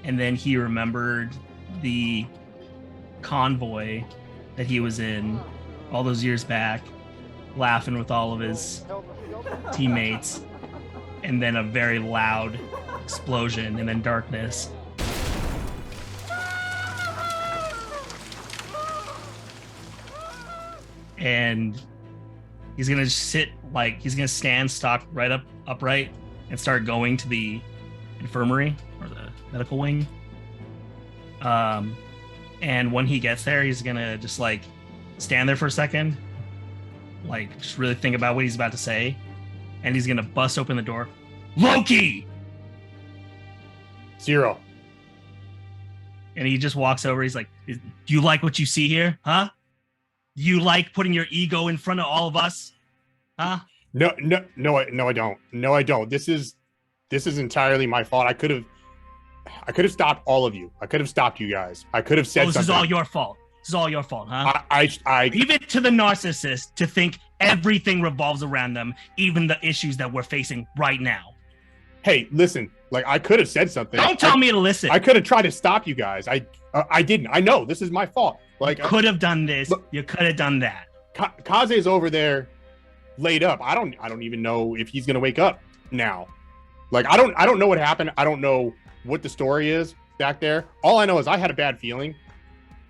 and then he remembered the convoy that he was in all those years back, laughing with all of his teammates, and then a very loud explosion, and then darkness. And he's gonna he's gonna stand stock upright and start going to the infirmary or the medical wing. And when he gets there, he's gonna just like stand there for a second, like just really think about what he's about to say, and he's gonna bust open the door. Loki! Zero. And he just walks over. He's like, do you like what you see here? Huh? Do you like putting your ego in front of all of us? Huh? No, I don't. No, I don't. This is entirely my fault. I could have stopped all of you. I could have stopped you guys. I could have said this something. Is all your fault. This is all your fault, huh? I leave it to the narcissist to think everything revolves around them, even the issues that we're facing right now. Hey, listen. Like, I could have said something. Don't tell me to listen. I could have tried to stop you guys. I didn't. I know this is my fault. Like, you could have done this. You could have done that. Kaze's over there, laid up. I don't even know if he's gonna wake up now. Like, I don't know what happened. I don't know what the story is back there. All I know is I had a bad feeling,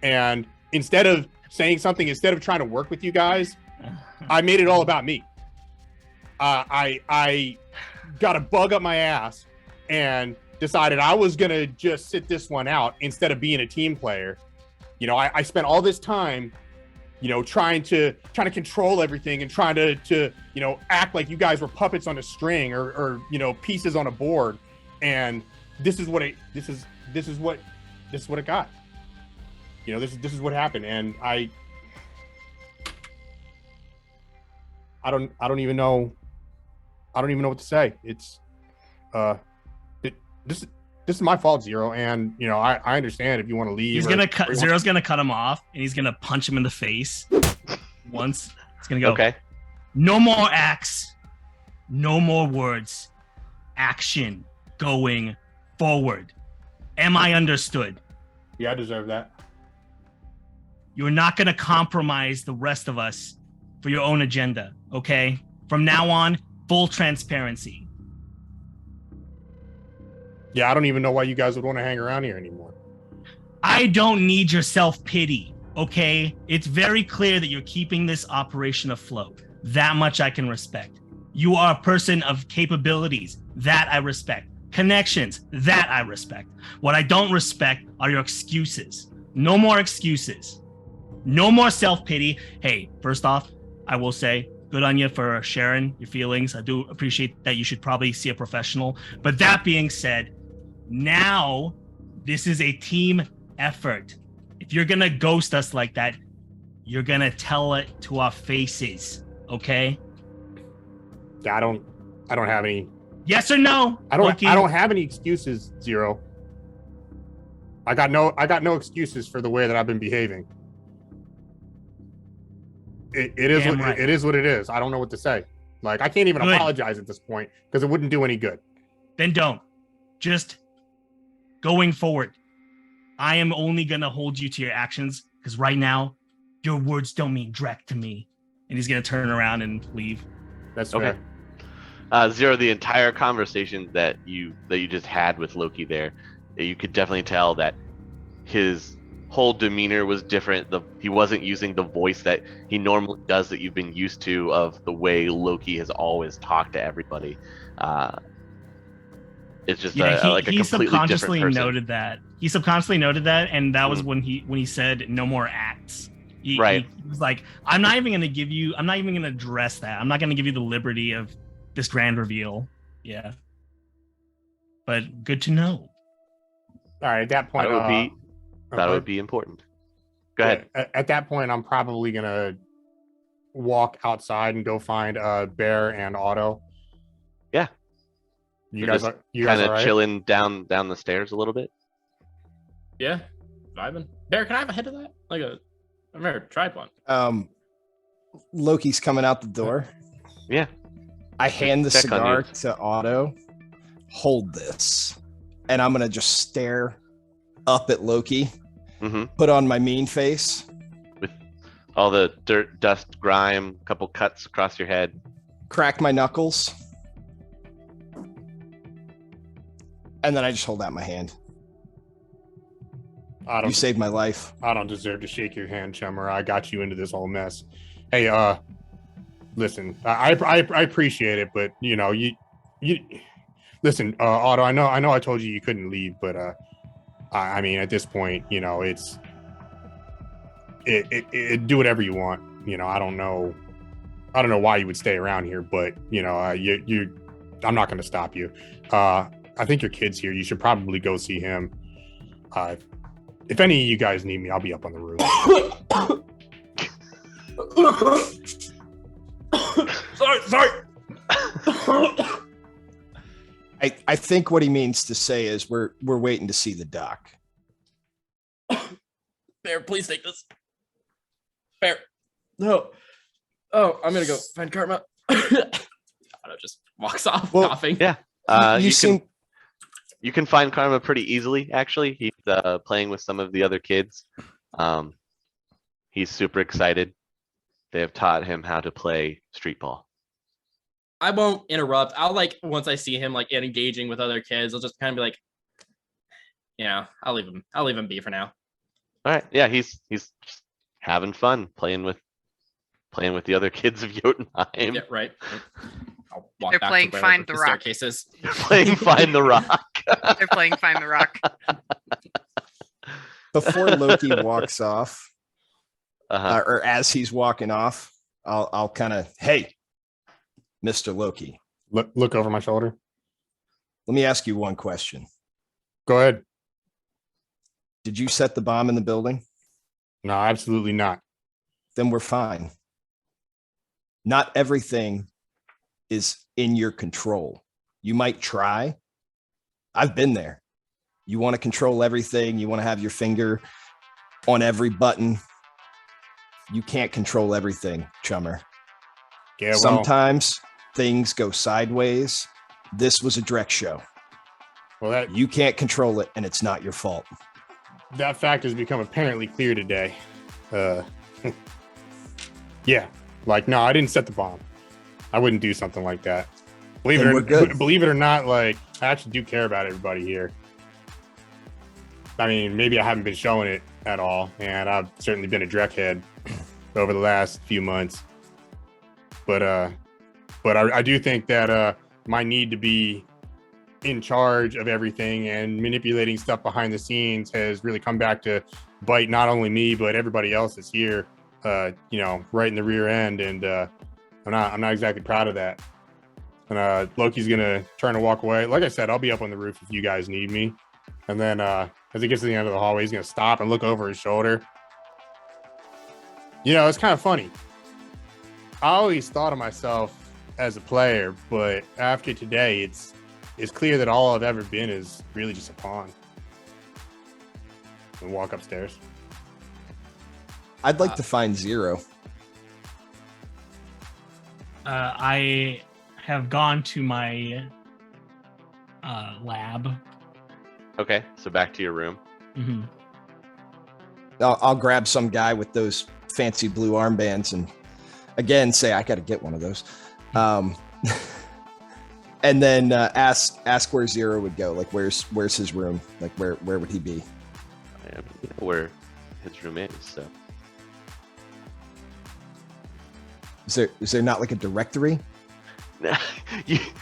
and instead of saying something, instead of trying to work with you guys, I made it all about me. I got a bug up my ass and decided I was gonna just sit this one out instead of being a team player. You know, I spent all this time, you know, trying to control everything and trying to you know, act like you guys were puppets on a string or you know, pieces on a board, and this is what it got. You know, this is what happened, and I don't even know what to say. It's this is my fault, Zero. And you know, I understand if you want to leave. Zero's gonna cut him off, and he's gonna punch him in the face once. It's gonna go. Okay. No more acts. No more words. Action going forward. Am I understood? Yeah, I deserve that. You're not going to compromise the rest of us for your own agenda, okay? From now on, full transparency. Yeah, I don't even know why you guys would want to hang around here anymore. I don't need your self-pity, okay? It's very clear that you're keeping this operation afloat. That much I can respect. You are a person of capabilities. That I respect. Connections. That I respect. What I don't respect are your excuses. No more excuses. No more self-pity. Hey, first off, I will say, good on you for sharing your feelings. I do appreciate that. You should probably see a professional. But that being said, now this is a team effort. If you're going to ghost us like that, you're going to tell it to our faces, okay? I don't have any. Yes or no? I don't Loki? I don't have any excuses, Zero. I got no excuses for the way that I've been behaving. It is Damn what right. it is what it is. I don't know what to say. Like, I can't even Good. apologize at this point because it wouldn't do any good. Then don't. Just going forward, I am only going to hold you to your actions because right now, your words don't mean Drek to me. And he's going to turn around and leave. That's Okay. fair. Zero, the entire conversation that you just had with Loki there, you could definitely tell that his whole demeanor was different. He wasn't using the voice that he normally does that you've been used to of the way Loki has always talked to everybody. It's just like a he completely subconsciously different person. noted that. He subconsciously noted that, and that was when he said no more acts. He was like, I'm not even going to address that. I'm not going to give you the liberty of this grand reveal. Yeah. But good to know. All right, at that point, That would be important. Go ahead. At that point, I'm probably gonna walk outside and go find Bear and Otto. Yeah. You We're guys kind of all right? chilling down the stairs a little bit. Yeah, vibing. Bear, can I have a hit of that? I've never tried one. Loki's coming out the door. Yeah. I hand the Check on cigar you. to Otto. Hold this. And I'm going to just stare up at Loki, put on my mean face. With all the dirt, dust, grime, couple cuts across your head. Crack my knuckles. And then I just hold out my hand. You saved my life. I don't deserve to shake your hand, Chummer. I got you into this whole mess. Hey, listen, I appreciate it, but you know, you listen, Otto, I know I told you couldn't leave, but I mean, at this point, you know, it do whatever you want. You know, I don't know why you would stay around here, but you know, I'm not going to stop you. I think your kid's here. You should probably go see him. If any of you guys need me, I'll be up on the roof. Sorry. I think what he means to say is we're waiting to see the doc. Bear, please take this. Bear. No. Oh, I'm gonna go find Karma. Otto just walks off coughing. Yeah. You can find Karma pretty easily, actually. He's playing with some of the other kids. He's super excited. They have taught him how to play street ball. I won't interrupt. I'll once I see him engaging with other kids, I'll just kind of be like, yeah, I'll leave him be for now. All right. Yeah, he's just having fun playing with the other kids of Jotunheim. Yeah, right. I'll walk They're back playing to where Find the the Rock. staircases. Playing Find the Rock. They're playing Find the Rock. Before Loki walks off, Uh-huh. or as he's walking off, I'll kind of, hey, Mr. Loki, Look over my shoulder. let me ask you one question. Go ahead. Did you set the bomb in the building? No, absolutely not. Then we're fine. Not everything is in your control. You might try. I've been there. You want to control everything. You want to have your finger on every button. You can't control everything, chummer. Yeah, well, Sometimes things go sideways. This was a Drex show. well, You can't control it, and it's not your fault. that fact has become apparently clear today. Yeah, like, no, I didn't set the bomb. I wouldn't do something like that. Believe Then we're good. believe it or not, like, I actually do care about everybody here. I mean, maybe I haven't been showing it at all, and I've certainly been a Drek head over the last few months. But I do think that my need to be in charge of everything and manipulating stuff behind the scenes has really come back to bite not only me but everybody else that's here, right in the rear end, and I'm not exactly proud of that. And Loki's gonna turn and walk away. Like I said, I'll be up on the roof if you guys need me. And then as he gets to the end of the hallway, he's gonna stop and look over his shoulder. It's kind of funny. I always thought of myself as a player, but after today, it's clear that all I've ever been is really just a pawn. And walk upstairs. I'd like to find Zero. I have gone to my lab. Okay, so back to your room. Mm-hmm. I'll grab some guy with those fancy blue armbands and again say I got to get one of those, and then ask where Zero would go. Like where's his room? Like where would he be? I know where his room is. So is there not like a directory?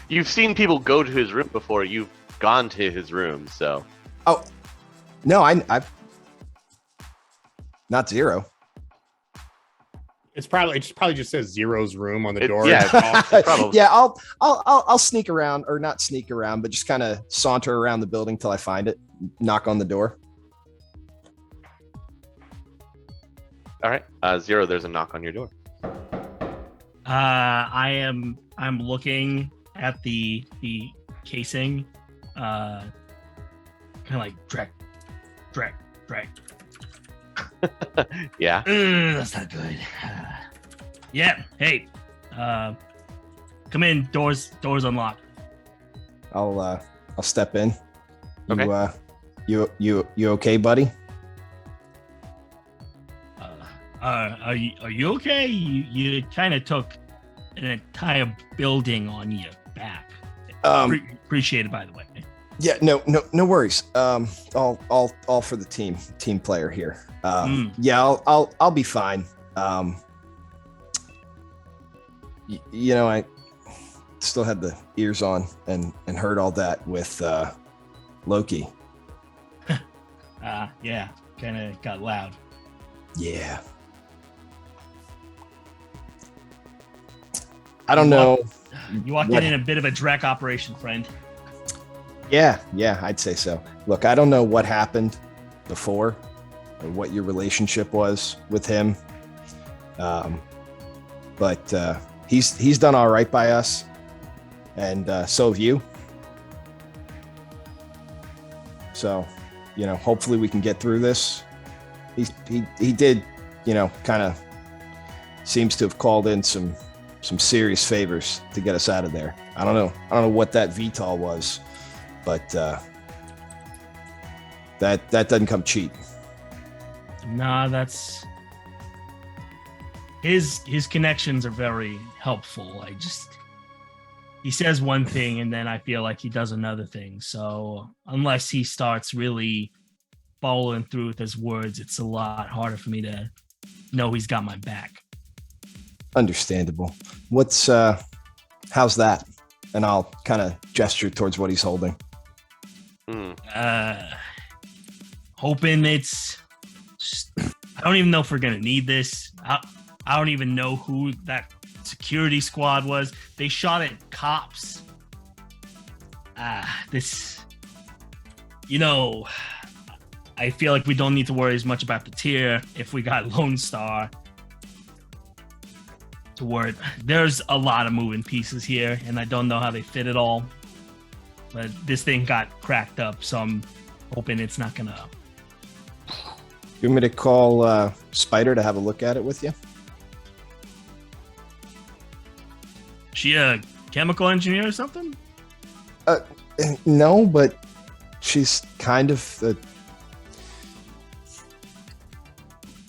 you've seen people go to his room before. You've gone to his room, so. Oh no, I've not Zero. It probably just says Zero's room on the door. Yeah, probably. Yeah, I'll sneak around, or not sneak around, but just kind of saunter around the building till I find it. Knock on the door. All right, Zero. There's a knock on your door. I'm looking at the casing, kind of like Drek. Yeah. That's not good. Yeah. Hey. Come in. Doors unlocked. I'll step in. Okay. You okay, buddy? Are you okay? You kind of took an entire building on your back. Appreciate it, by the way. Yeah, no worries. All for the team player here. Yeah, I'll be fine. I still had the ears on and heard all that with Loki. Yeah, kind of got loud. Yeah. I don't know. You walked in a bit of a Drek operation, friend. Yeah, I'd say so. Look, I don't know what happened before or what your relationship was with him. But he's done all right by us, and so have you. So, hopefully we can get through this. He did, kind of seems to have called in some serious favors to get us out of there. I don't know what that VTOL was, but that doesn't come cheap. Nah, that's his connections are very helpful. He says one thing and then I feel like he does another thing. So unless he starts really following through with his words, it's a lot harder for me to know he's got my back. Understandable. How's that? And I'll kind of gesture towards what he's holding. Hoping it's I don't even know if we're gonna need this. I don't even know who that security squad was. They shot at cops. I feel like we don't need to worry as much about the tier if we got Lone Star. There's a lot of moving pieces here, and I don't know how they fit it all. But this thing got cracked up, so I'm hoping it's not gonna. You want me to call Spider to have a look at it with you? She a chemical engineer or something? No, but she's kind of a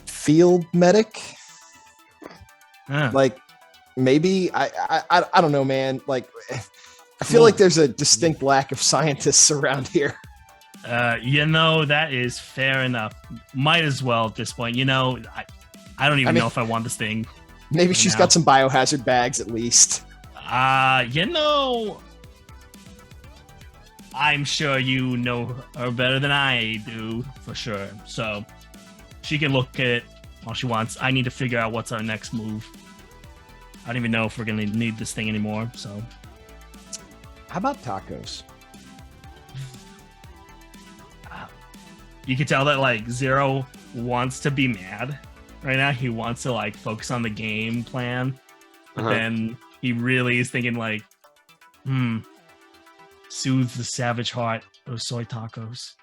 field medic. Huh. Like, maybe I don't know, man. Like, I feel like there's a distinct lack of scientists around here. That is fair enough. Might as well at this point. I don't even know if I want this thing. Maybe right she's now. got some biohazard bags at least. I'm sure you know her better than I do, for sure. So she can look at it all she wants. I need to figure out what's our next move. I don't even know if we're gonna need this thing anymore. So How about tacos? you can tell that like Zero wants to be mad right now. He wants to like focus on the game plan, but then he really is thinking like, soothe the savage heart of soy tacos.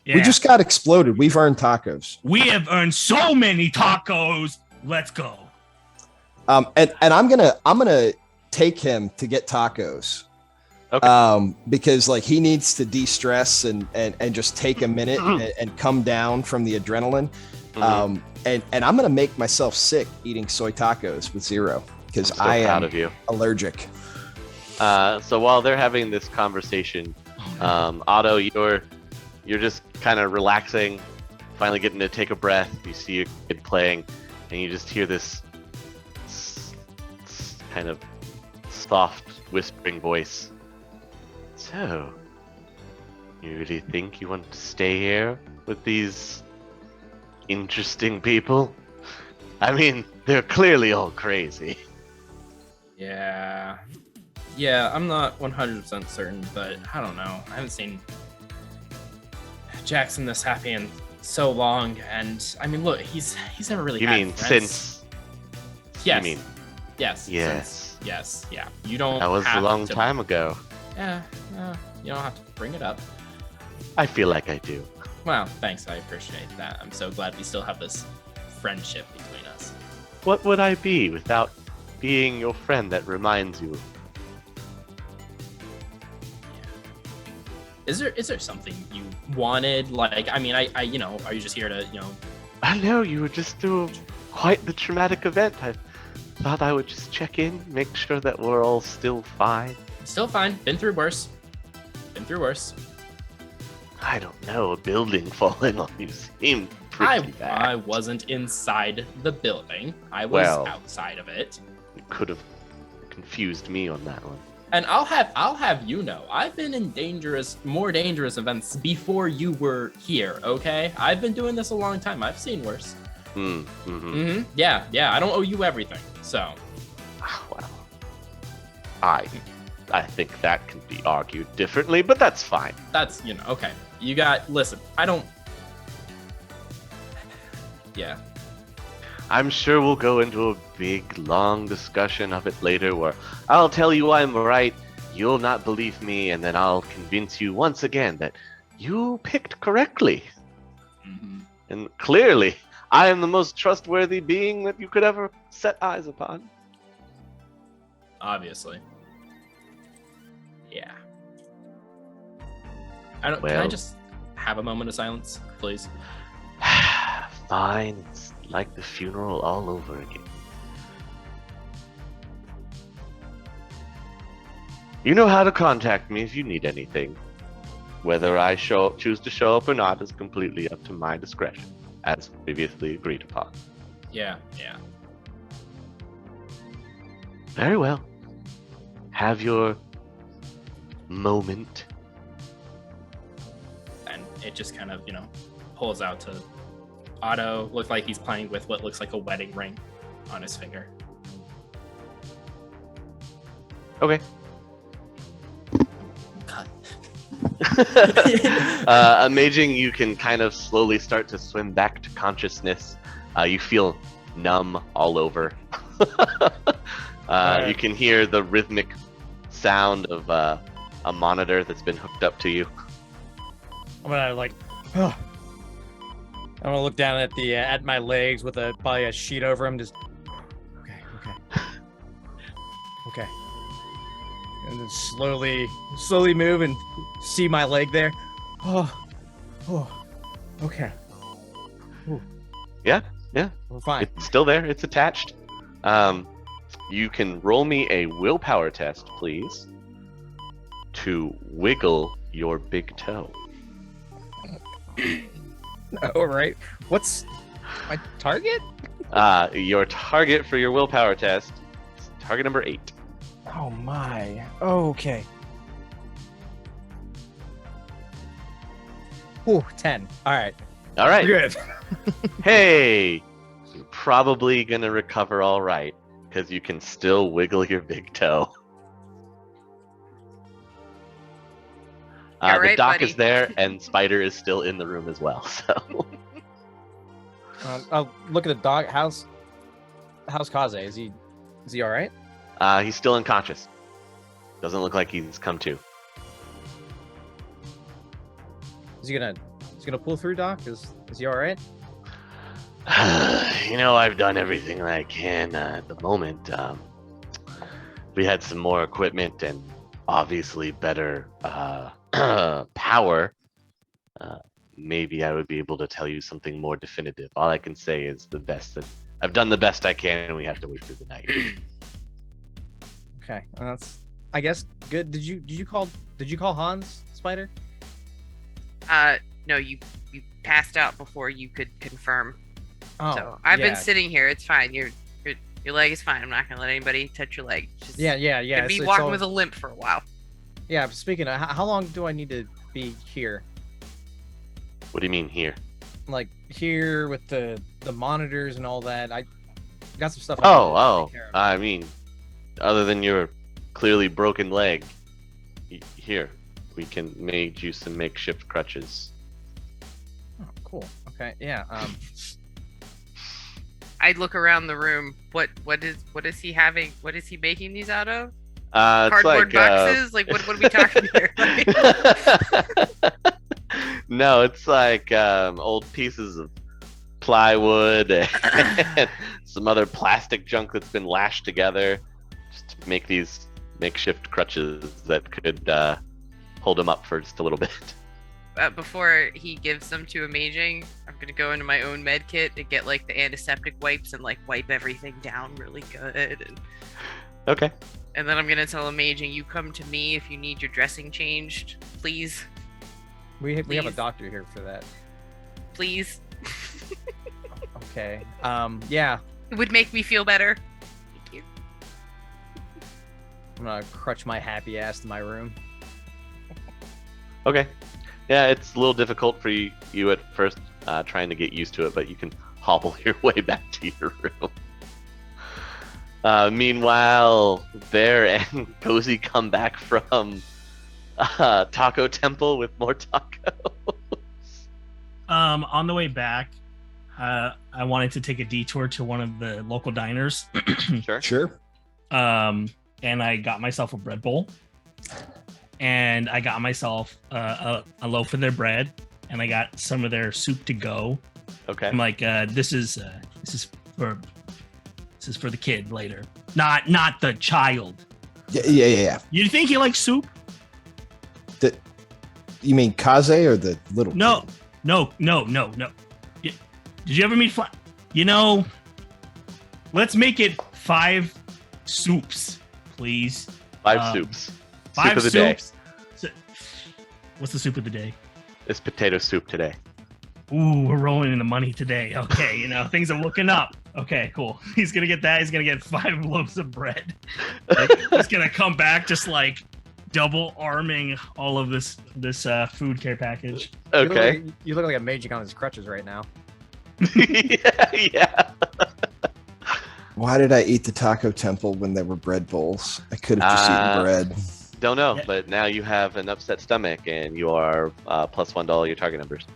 Yeah. We just got exploded. We've earned tacos. We have earned so many tacos. Let's go. And I'm gonna take him to get tacos. Okay. Because like he needs to de-stress and just take a minute and come down from the adrenaline. And I'm gonna make myself sick eating soy tacos with Zero because I am proud of you. Allergic. So while they're having this conversation, Otto, you're just kind of relaxing, finally getting to take a breath. You see your kid playing, and you just hear this kind of soft whispering voice. So, you really think you want to stay here with these interesting people? I mean, they're clearly all crazy. Yeah, I'm not 100% certain, but I don't know. I haven't seen Jackson this happy in so long, and I mean, look, he's never really. You had mean friends. since? Yes. You mean yes? yes? Yes. Yeah. You don't. That was a have long to, time ago. Yeah. You don't have to bring it up. I feel like I do. Well, thanks. I appreciate that. I'm so glad we still have this friendship between us. What would I be without being your friend that reminds you? Is there something you wanted? Like, I mean, I are you just here to, I know you were just through quite the traumatic event. I thought I would just check in, make sure that we're all still fine. Still fine. Been through worse. I don't know, a building falling on you seemed pretty bad. I wasn't inside the building. I was outside of it. You could have confused me on that one. And I'll have you know, I've been in more dangerous events before you were here, okay? I've been doing this a long time. I've seen worse. Yeah, I don't owe you everything, so. Well, I think that can be argued differently, but that's fine. That's, okay. Listen, yeah. I'm sure we'll go into a big, long discussion of it later where I'll tell you I'm right, you'll not believe me, and then I'll convince you once again that you picked correctly. And clearly, I am the most trustworthy being that you could ever set eyes upon. Obviously. Yeah. Can I just have a moment of silence, please? Fine, it's like the funeral all over again. You know how to contact me if you need anything. Whether I choose to show up or not is completely up to my discretion, as previously agreed upon. Yeah. Very well. Have your moment. And it just kind of, pulls out to Otto. Looks like he's playing with what looks like a wedding ring on his finger. Okay. Cut. Amaging, you can kind of slowly start to swim back to consciousness. You feel numb all over. You can hear the rhythmic sound of a monitor that's been hooked up to you. I'm gonna like, I'm gonna look down at the at my legs with probably a sheet over them. Just okay, and then slowly move and see my leg there. Okay. Ooh. Yeah. We're fine. It's still there. It's attached. You can roll me a willpower test, please, to wiggle your big toe. All right. What's my target? Your target for your willpower test is target number 8. Oh my. Okay. Ooh, 10. All right. All right. Good. Hey, you're probably gonna recover all right because you can still wiggle your big toe. All The right, doc buddy. is there, and Spider is still in the room as well. So I'll look at the dog. How's Kaze? Is he all right? he's still unconscious. Doesn't look like he's come to. Is he gonna pull through, Doc? Is he all right? I've done everything that I can at the moment. We had some more equipment and obviously better power. Maybe I would be able to tell you something more definitive. All I can say is I've done the best I can, and we have to wait through the night. Okay, that's I guess good. Did you call Hans, Spider? No, you passed out before you could confirm. Oh, So I've yeah. been sitting here. It's fine. Your leg is fine. I'm not gonna let anybody touch your leg. Just Yeah. gonna be it's walking all- with a limp for a while. Yeah. Speaking of, how long do I need to be here? What do you mean here? Like here with the monitors and all that. I got some stuff. Oh, I mean, other than your clearly broken leg, here, we can make you some makeshift crutches. Oh, cool. Okay. Yeah. I'd look around the room. What is he having? What is he making these out of? It's Cardboard boxes? Like what are we talking here? No, it's like old pieces of plywood and some other plastic junk that's been lashed together just to make these makeshift crutches that could hold him up for just a little bit. Before he gives them to Amaging, I'm gonna go into my own med kit and get like the antiseptic wipes and like wipe everything down really good. Okay. And then I'm gonna tell Amaging, you come to me if you need your dressing changed, please, we have a please. doctor here for that. please. Okay. Yeah. It would make me feel better. Thank you. I'm gonna crutch my happy ass to my room. Okay. Yeah, it's a little difficult for you at first, trying to get used to it, but you can hobble your way back to your room. Meanwhile, Bear and Cozy come back from Taco Temple with more tacos. On the way back, I wanted to take a detour to one of the local diners. Sure. And I got myself a bread bowl. And I got myself a loaf of their bread, and I got some of their soup to go. Okay. I'm like, this is for the kid later, not the child. Yeah. You think he likes soup? You mean Kaze or the little? No. Did you ever meet let's make it 5 soups, please. 5 soups. 5 soup of the day. soups. What's the soup of the day? It's potato soup today. Ooh, we're rolling in the money today. Okay, things are looking up. Okay, cool. He's gonna get that. He's gonna get 5 loaves of bread. He's gonna come back just like double arming all of this food care package. Okay. You look like a Amaging on his crutches right now. yeah. Why did I eat the Taco Temple when they were bread bowls? I could have just eaten bread. Don't know, Yeah. but now you have an upset stomach, and you are +1 to all your target numbers.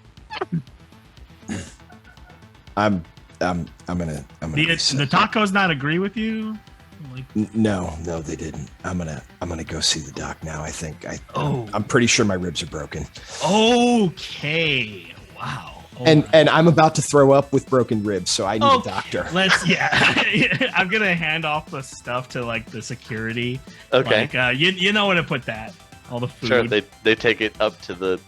I'm gonna The tacos not agree with you? Like, No, they didn't. I'm gonna go see the doc now. I think Oh. I'm pretty sure my ribs are broken. okay. Wow. Oh, And I'm about to throw up with broken ribs, so I need a doctor. I'm gonna hand off the stuff to like the security. Okay. Like, you know where to put that. All the food. Sure, they take it up to the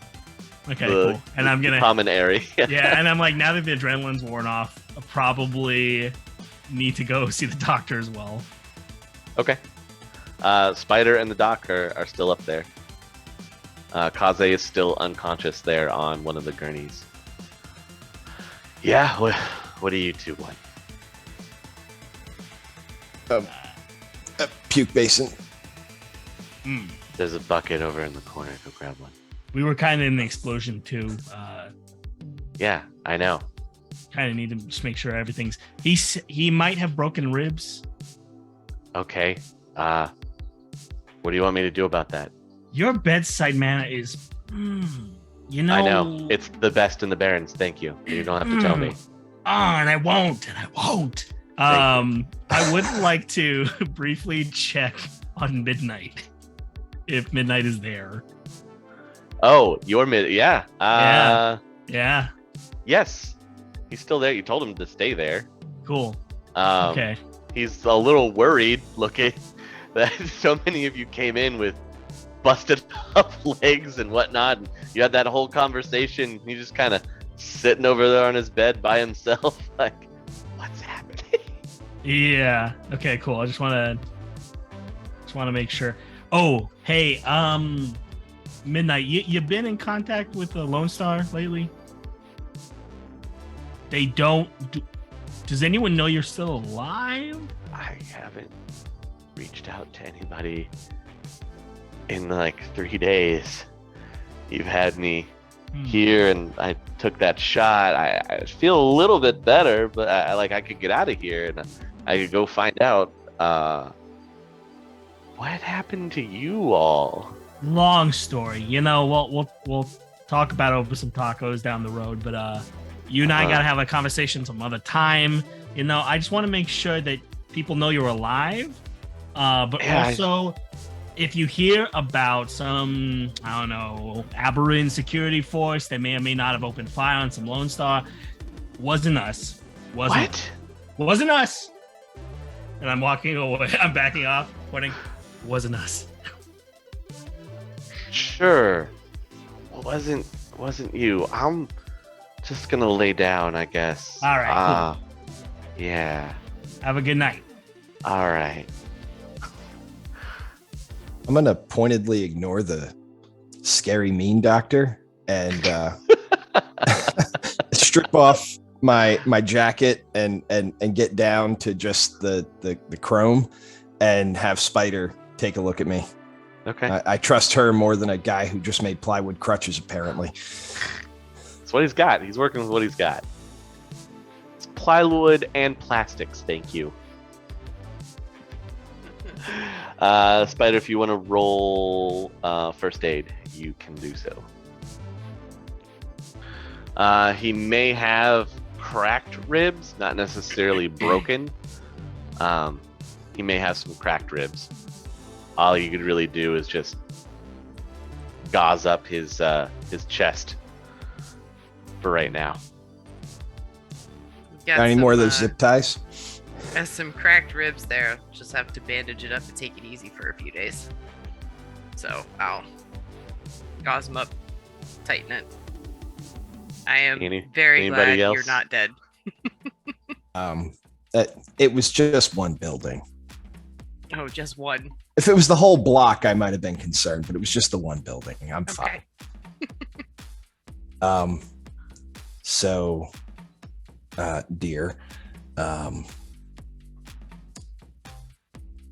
Okay, the, cool. And I'm the gonna common area. yeah, and I'm like, now that the adrenaline's worn off, I probably need to go see the doctor as well. Okay. Spider and the doc are still up there. Kaze is still unconscious there on one of the gurneys. Yeah, what do you two want? A puke basin. There's a bucket over in the corner. Go grab one. We were kind of in the explosion too. Yeah, I know. Kind of need to just make sure everything's. He might have broken ribs. Okay. What do you want me to do about that? Your bedside manner is, you know. I know. It's the best in the Barrens. Thank you. You don't have to tell me. And I won't. I would like to briefly check on Midnight. If Midnight is there. Oh, you're yeah. Yeah. Yes. He's still there. You told him to stay there. Cool. Okay. Okay. He's a little worried looking that so many of you came in with busted up legs and whatnot. And you had that whole conversation. He's just kind of sitting over there on his bed by himself. Like, what's happening? Yeah. Okay, cool. I just want to make sure. Oh, hey, Midnight, you been in contact with the Lone Star lately? They don't. Does anyone know you're still alive? I haven't reached out to anybody in like 3 days. You've had me here, and I took that shot. I feel a little bit better, but I could get out of here and I could go find out. What happened to you all? Long story. You know, we'll talk about it over some tacos down the road, but you and I gotta have a conversation some other time. You know, I just want to make sure that people know you're alive. But Yeah, also, if you hear about some, I don't know, aberrant security force that may or may not have opened fire on some Lone Star, wasn't us. Wasn't us. And I'm walking away. I'm backing off, pointing. Wasn't us. Sure. Wasn't you. I'm just gonna lay down, I guess. All right. Yeah. Have a good night. All right. I'm gonna pointedly ignore the scary mean doctor and strip off my jacket and get down to just the chrome and have Spider take a look at me. Okay. I trust her more than a guy who just made plywood crutches, apparently. That's what he's got. He's working with what he's got. It's plywood and plastics, thank you. Spider, if you want to roll first aid, you can do so. He may have cracked ribs, not necessarily broken. He may have some cracked ribs. All you could really do is just gauze up his chest for right now. Got Got any some, more of those zip ties? Got some cracked ribs there. Just have to bandage it up and take it easy for a few days. So I'll gauze them up, tighten it. I am very glad anybody else? you're not dead. It was just one building. Oh, just one. If it was the whole block, I might have been concerned, but it was just the one building. I'm fine. So, dear,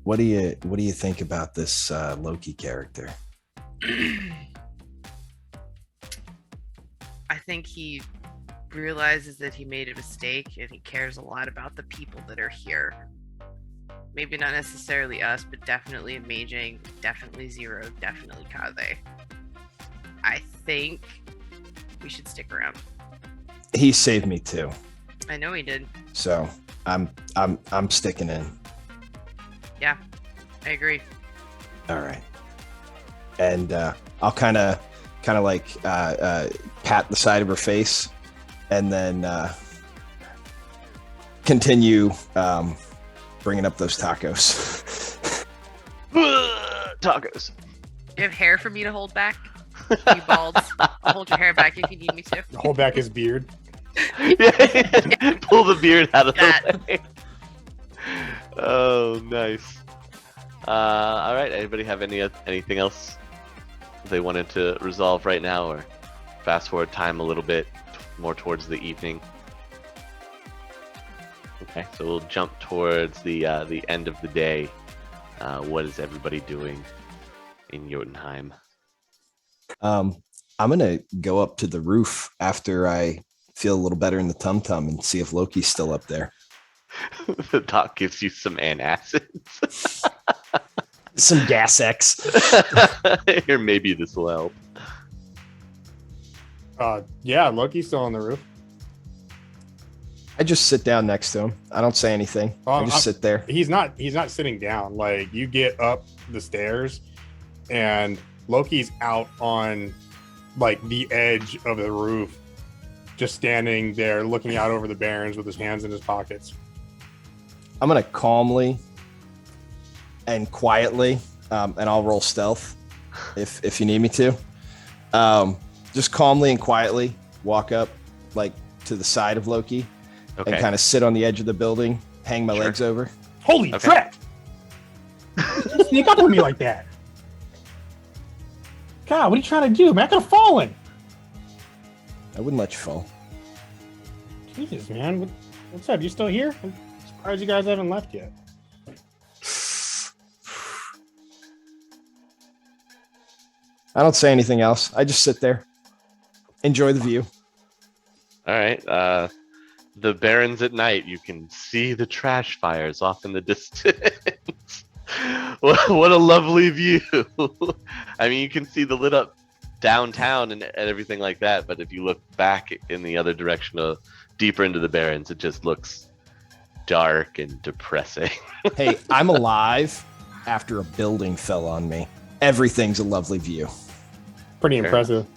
what do you think about this Loki character? I think he realizes that he made a mistake and he cares a lot about the people that are here. Maybe not necessarily us, but definitely Amaging, definitely Zero, definitely Kaze. I think we should stick around. He saved me too. I know he did. So I'm sticking in. Yeah, I agree. All right. And I'll kind of like pat the side of her face, and then continue bringing up those tacos. Tacos. Do you have hair for me to hold back? You balds. I'll hold your hair back if you need me to. Hold back his beard. Yeah. Pull the beard out of That. the way. Oh, nice. All right. Anybody have anything else they wanted to resolve right now, or fast forward time a little bit more towards the evening? Okay, so we'll jump towards the end of the day. What is everybody doing in Jotunheim? I'm gonna go up to the roof after I feel a little better in the tum-tum and see if Loki's still up there. The doc gives you some antacids. Some gas X. Here, maybe this will help. Yeah, Loki's still on the roof. I just sit down next to him. I don't say anything. I just sit there. He's not sitting down. Like, you get up the stairs and Loki's out on like the edge of the roof, just standing there looking out over the barrens with his hands in his pockets. I'm gonna calmly and quietly, and I'll roll stealth if you need me to. Just calmly and quietly walk up like to the side of Loki. Okay. And kind of sit on the edge of the building, hang my legs over. Holy crap! You sneak up on me like that. God, what are you trying to do, man? I could have fallen. I wouldn't let you fall. Jesus, man. What's up? You still here? I'm surprised you guys haven't left yet. I don't say anything else. I just sit there, enjoy the view. All right. The barrens at night, you can see the trash fires off in the distance. What a lovely view. I mean, you can see the lit up downtown and everything like that, but if you look back in the other direction, deeper into the barrens, it just looks dark and depressing. Hey, I'm alive after a building fell on me. Everything's a lovely view. Pretty impressive.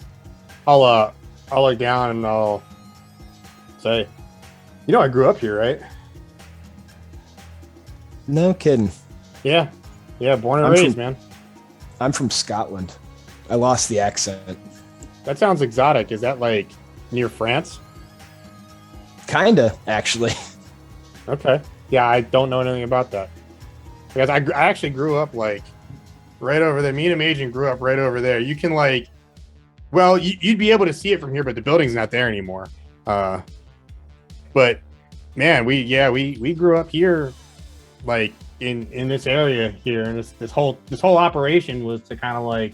I'll look down and I'll say, you know, I grew up here, right? No kidding. Yeah, born and raised, man. I'm from Scotland. I lost the accent. That sounds exotic. Is that like near France? Kinda, actually. Okay. Yeah, I don't know anything about that. Because I actually grew up like right over there. Me and Amaging grew up right over there. You can like, well, you'd be able to see it from here, but the building's not there anymore. But man, we grew up here, like in this area here, and this whole operation was to kind of like,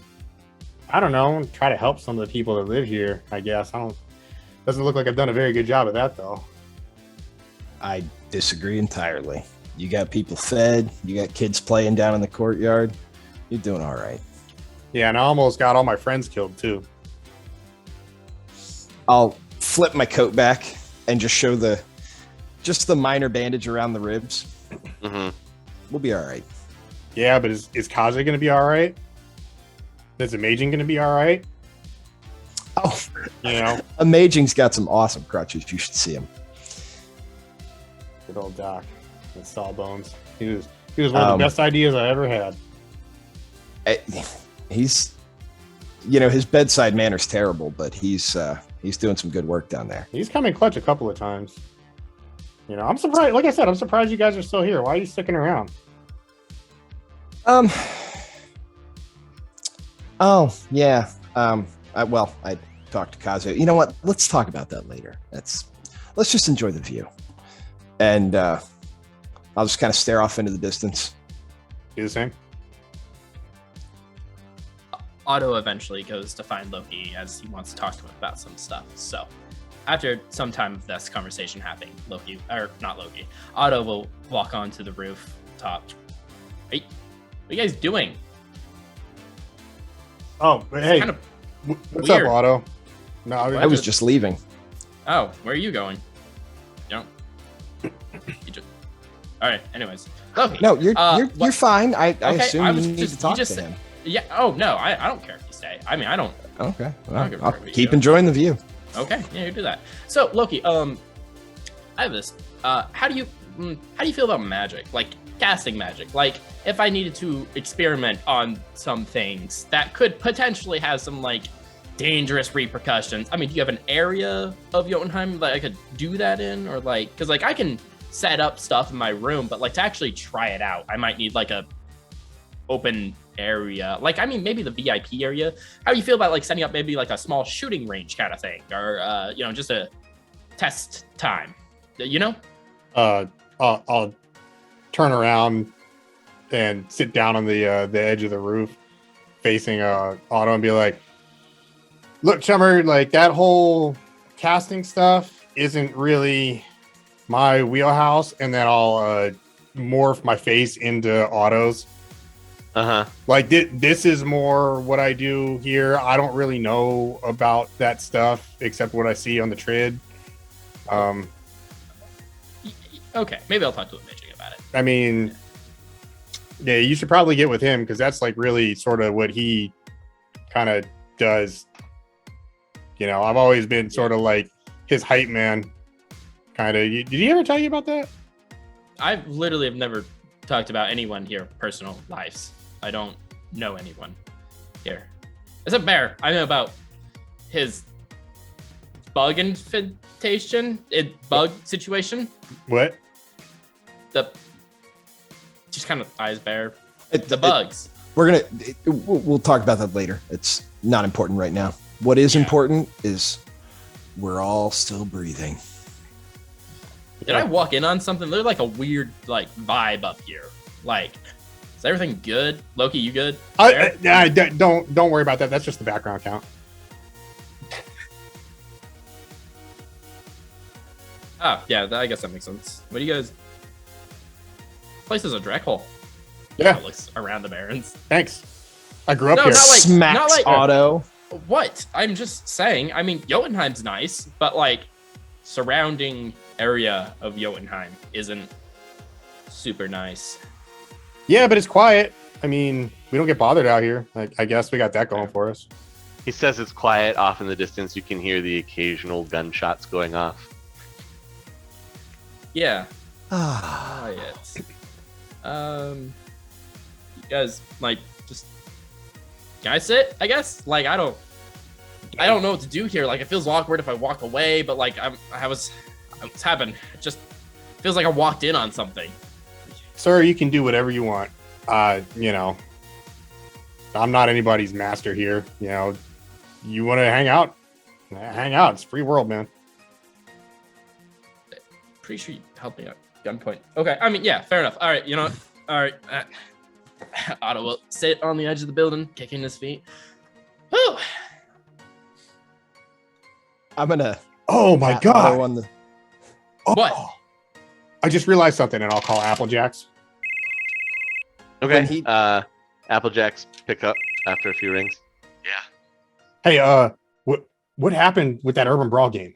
I don't know, try to help some of the people that live here. I guess doesn't look like I've done a very good job of that though. I disagree entirely. You got people fed. You got kids playing down in the courtyard. You're doing all right. Yeah, and I almost got all my friends killed too. I'll flip my coat back and just show the minor bandage around the ribs. Mm-hmm. We'll be all right. Yeah, but is Kaze going to be all right? Is Amaging going to be all right? Oh, You know, Amaging's got some awesome crutches. You should see him. good old Doc with Sawbones. He was one of the best ideas I ever had. He's, his bedside manner's terrible, but he's doing some good work down there. He's come in clutch a couple of times. You know, I'm surprised. Like I said, I'm surprised you guys are still here. Why are you sticking around? Oh yeah. I talked to Kaze. You know what? Let's talk about that later. Let's just enjoy the view, and I'll just kind of stare off into the distance. Do the same. Otto eventually goes to find Loki as he wants to talk to him about some stuff. So after some time of this conversation happening, Otto will walk onto the rooftop. Hey, what are you guys doing? Oh, but hey, kind of what's weird. up, Otto? No, I was just leaving. Oh, where are you going? You All right. Anyways, Loki. No, you're what- fine. I Okay, assume I you was need just- to talk you just to him. Yeah. Oh no, I don't care if you stay. I mean, I don't. Okay. I don't Well, give a I'll crap what you keep do. enjoying the view. Okay. Yeah, you do that. So Loki, I have this. How do you feel about magic? Like casting magic. Like if I needed to experiment on some things that could potentially have some like dangerous repercussions. I mean, do you have an area of Jotunheim that I could do that in, or like, because like I can set up stuff in my room, but like to actually try it out, I might need like a open area. Like, I mean, maybe the VIP area. How do you feel about like setting up maybe like a small shooting range kind of thing, or just a test time? You know? I'll turn around and sit down on the edge of the roof, facing Otto, and be like, "Look, Chummer, like that whole casting stuff isn't really my wheelhouse." And then I'll morph my face into Otto's. Like this is more what I do here. I don't really know about that stuff except what I see on the trid. Okay, maybe I'll talk to Amaging about it. I mean, yeah, you should probably get with him because that's like really sort of what he kind of does. You know, I've always been sort of like his hype man. Kind of. Did he ever tell you about that? I literally have never talked about anyone here personal lives. I don't know anyone here. Except Bear. I know about his bug situation. What? Just kind of eyes Bear. The bugs. We'll talk about that later. It's not important right now. What is important is we're all still breathing. Did I walk in on something? There's like a weird like vibe up here. Like, is everything good? Loki, you good? Don't worry about that. That's just the background count. Oh, yeah, I guess that makes sense. What do you guys? Place is a Drek hole. Yeah. Looks around the Barrens. Thanks. I grew up No, here. not like- Smacks not like- Otto. What? I'm just saying. I mean, Jotunheim's nice, but like surrounding area of Jotunheim isn't super nice. Yeah, but it's quiet. I mean, we don't get bothered out here. I guess we got that going for us. He says it's quiet. Off in the distance, you can hear the occasional gunshots going off. Yeah. Ah. Quiet. You guys like just can I sit? I guess. Like I don't know what to do here. Like it feels awkward if I walk away, but like what's happened? It just feels like I walked in on something. Sir, you can do whatever you want. You know, I'm not anybody's master here. You know, you want to hang out? Hang out. It's free world, man. Pretty sure you helped me out. Gunpoint. Okay. I mean, yeah, fair enough. All right. You know what? All right. Otto will sit on the edge of the building, kicking his feet. Whew. I'm gonna. Oh my pat Otto god! on the- Oh, What? I just realized something, and I'll call Applejacks. Okay. When he- Applejacks pick up after a few rings. Yeah. Hey, what happened with that Urban Brawl game?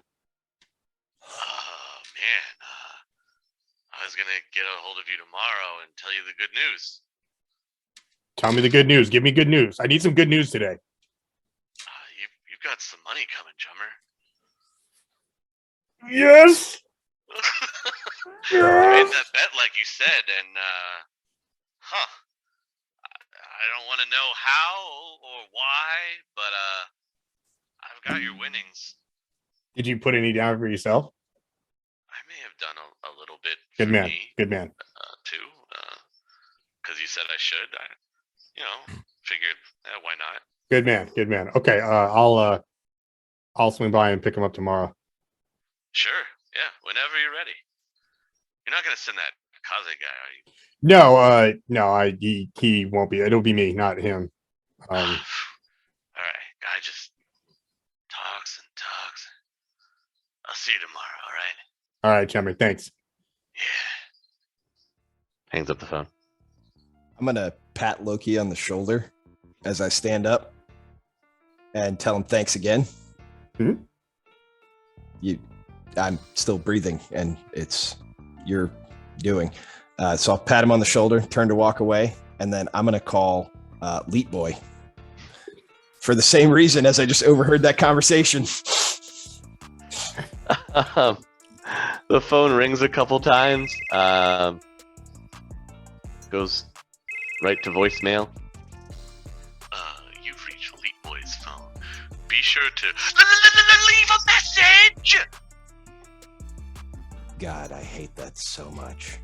Oh, man. I was going to get a hold of you tomorrow and tell you the good news. Tell me the good news. Give me good news. I need some good news today. You've got some money coming, Chummer. Yes. You made that bet like you said, and I don't want to know how or why, but I've got your winnings. Did you put any down for yourself? I may have done a little bit Good for man. me, Good man. too, because you said I should. I figured, why not? Good man. Good man. Okay. I'll swing by and pick him up tomorrow. Sure, yeah, whenever you're ready. You're not gonna send that Kaze guy, are you? No. He won't be. It'll be me, not him. All right, guy just talks and talks. I'll see you tomorrow. All right. All right, Chummer. Thanks. Yeah. Hangs up the phone. I'm gonna pat Loki on the shoulder as I stand up and tell him thanks again. Hmm? I'm still breathing, and it's your doing. So I'll pat him on the shoulder, turn to walk away, and then I'm going to call Leet Boy for the same reason as I just overheard that conversation. The phone rings a couple times. Goes right to voicemail. You've reached Leet Boy's phone. Be sure to leave a message! God, I hate that so much.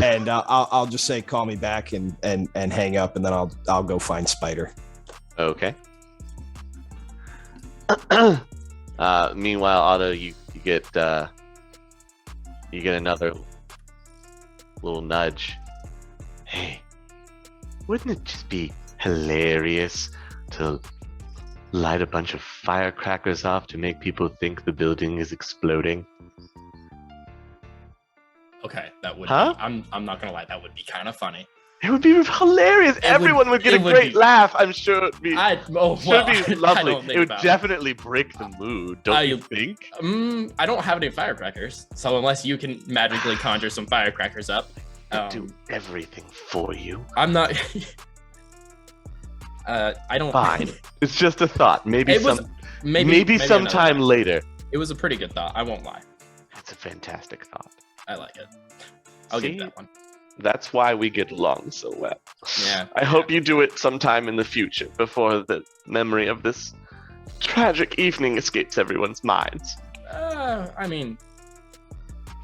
And I'll just say, call me back and hang up, and then I'll go find Spider. Okay. Meanwhile, Otto, you get another little nudge. Hey, wouldn't it just be hilarious to light a bunch of firecrackers off to make people think the building is exploding? Okay, that would. Huh? Be, I'm not gonna lie, that would be kind of funny. It would be hilarious. Everyone would get a great laugh. I'm sure it'd be. Should be lovely. It would definitely break the mood. Don't you think? I don't have any firecrackers, so unless you can magically conjure some firecrackers up, I'll do everything for you. I'm not. I don't. Fine. It's just a thought. Maybe sometime later. It was a pretty good thought. I won't lie. It's a fantastic thought. I like it. I'll give that one. That's why we get along so well. Yeah. I hope you do it sometime in the future before the memory of this tragic evening escapes everyone's minds. I mean,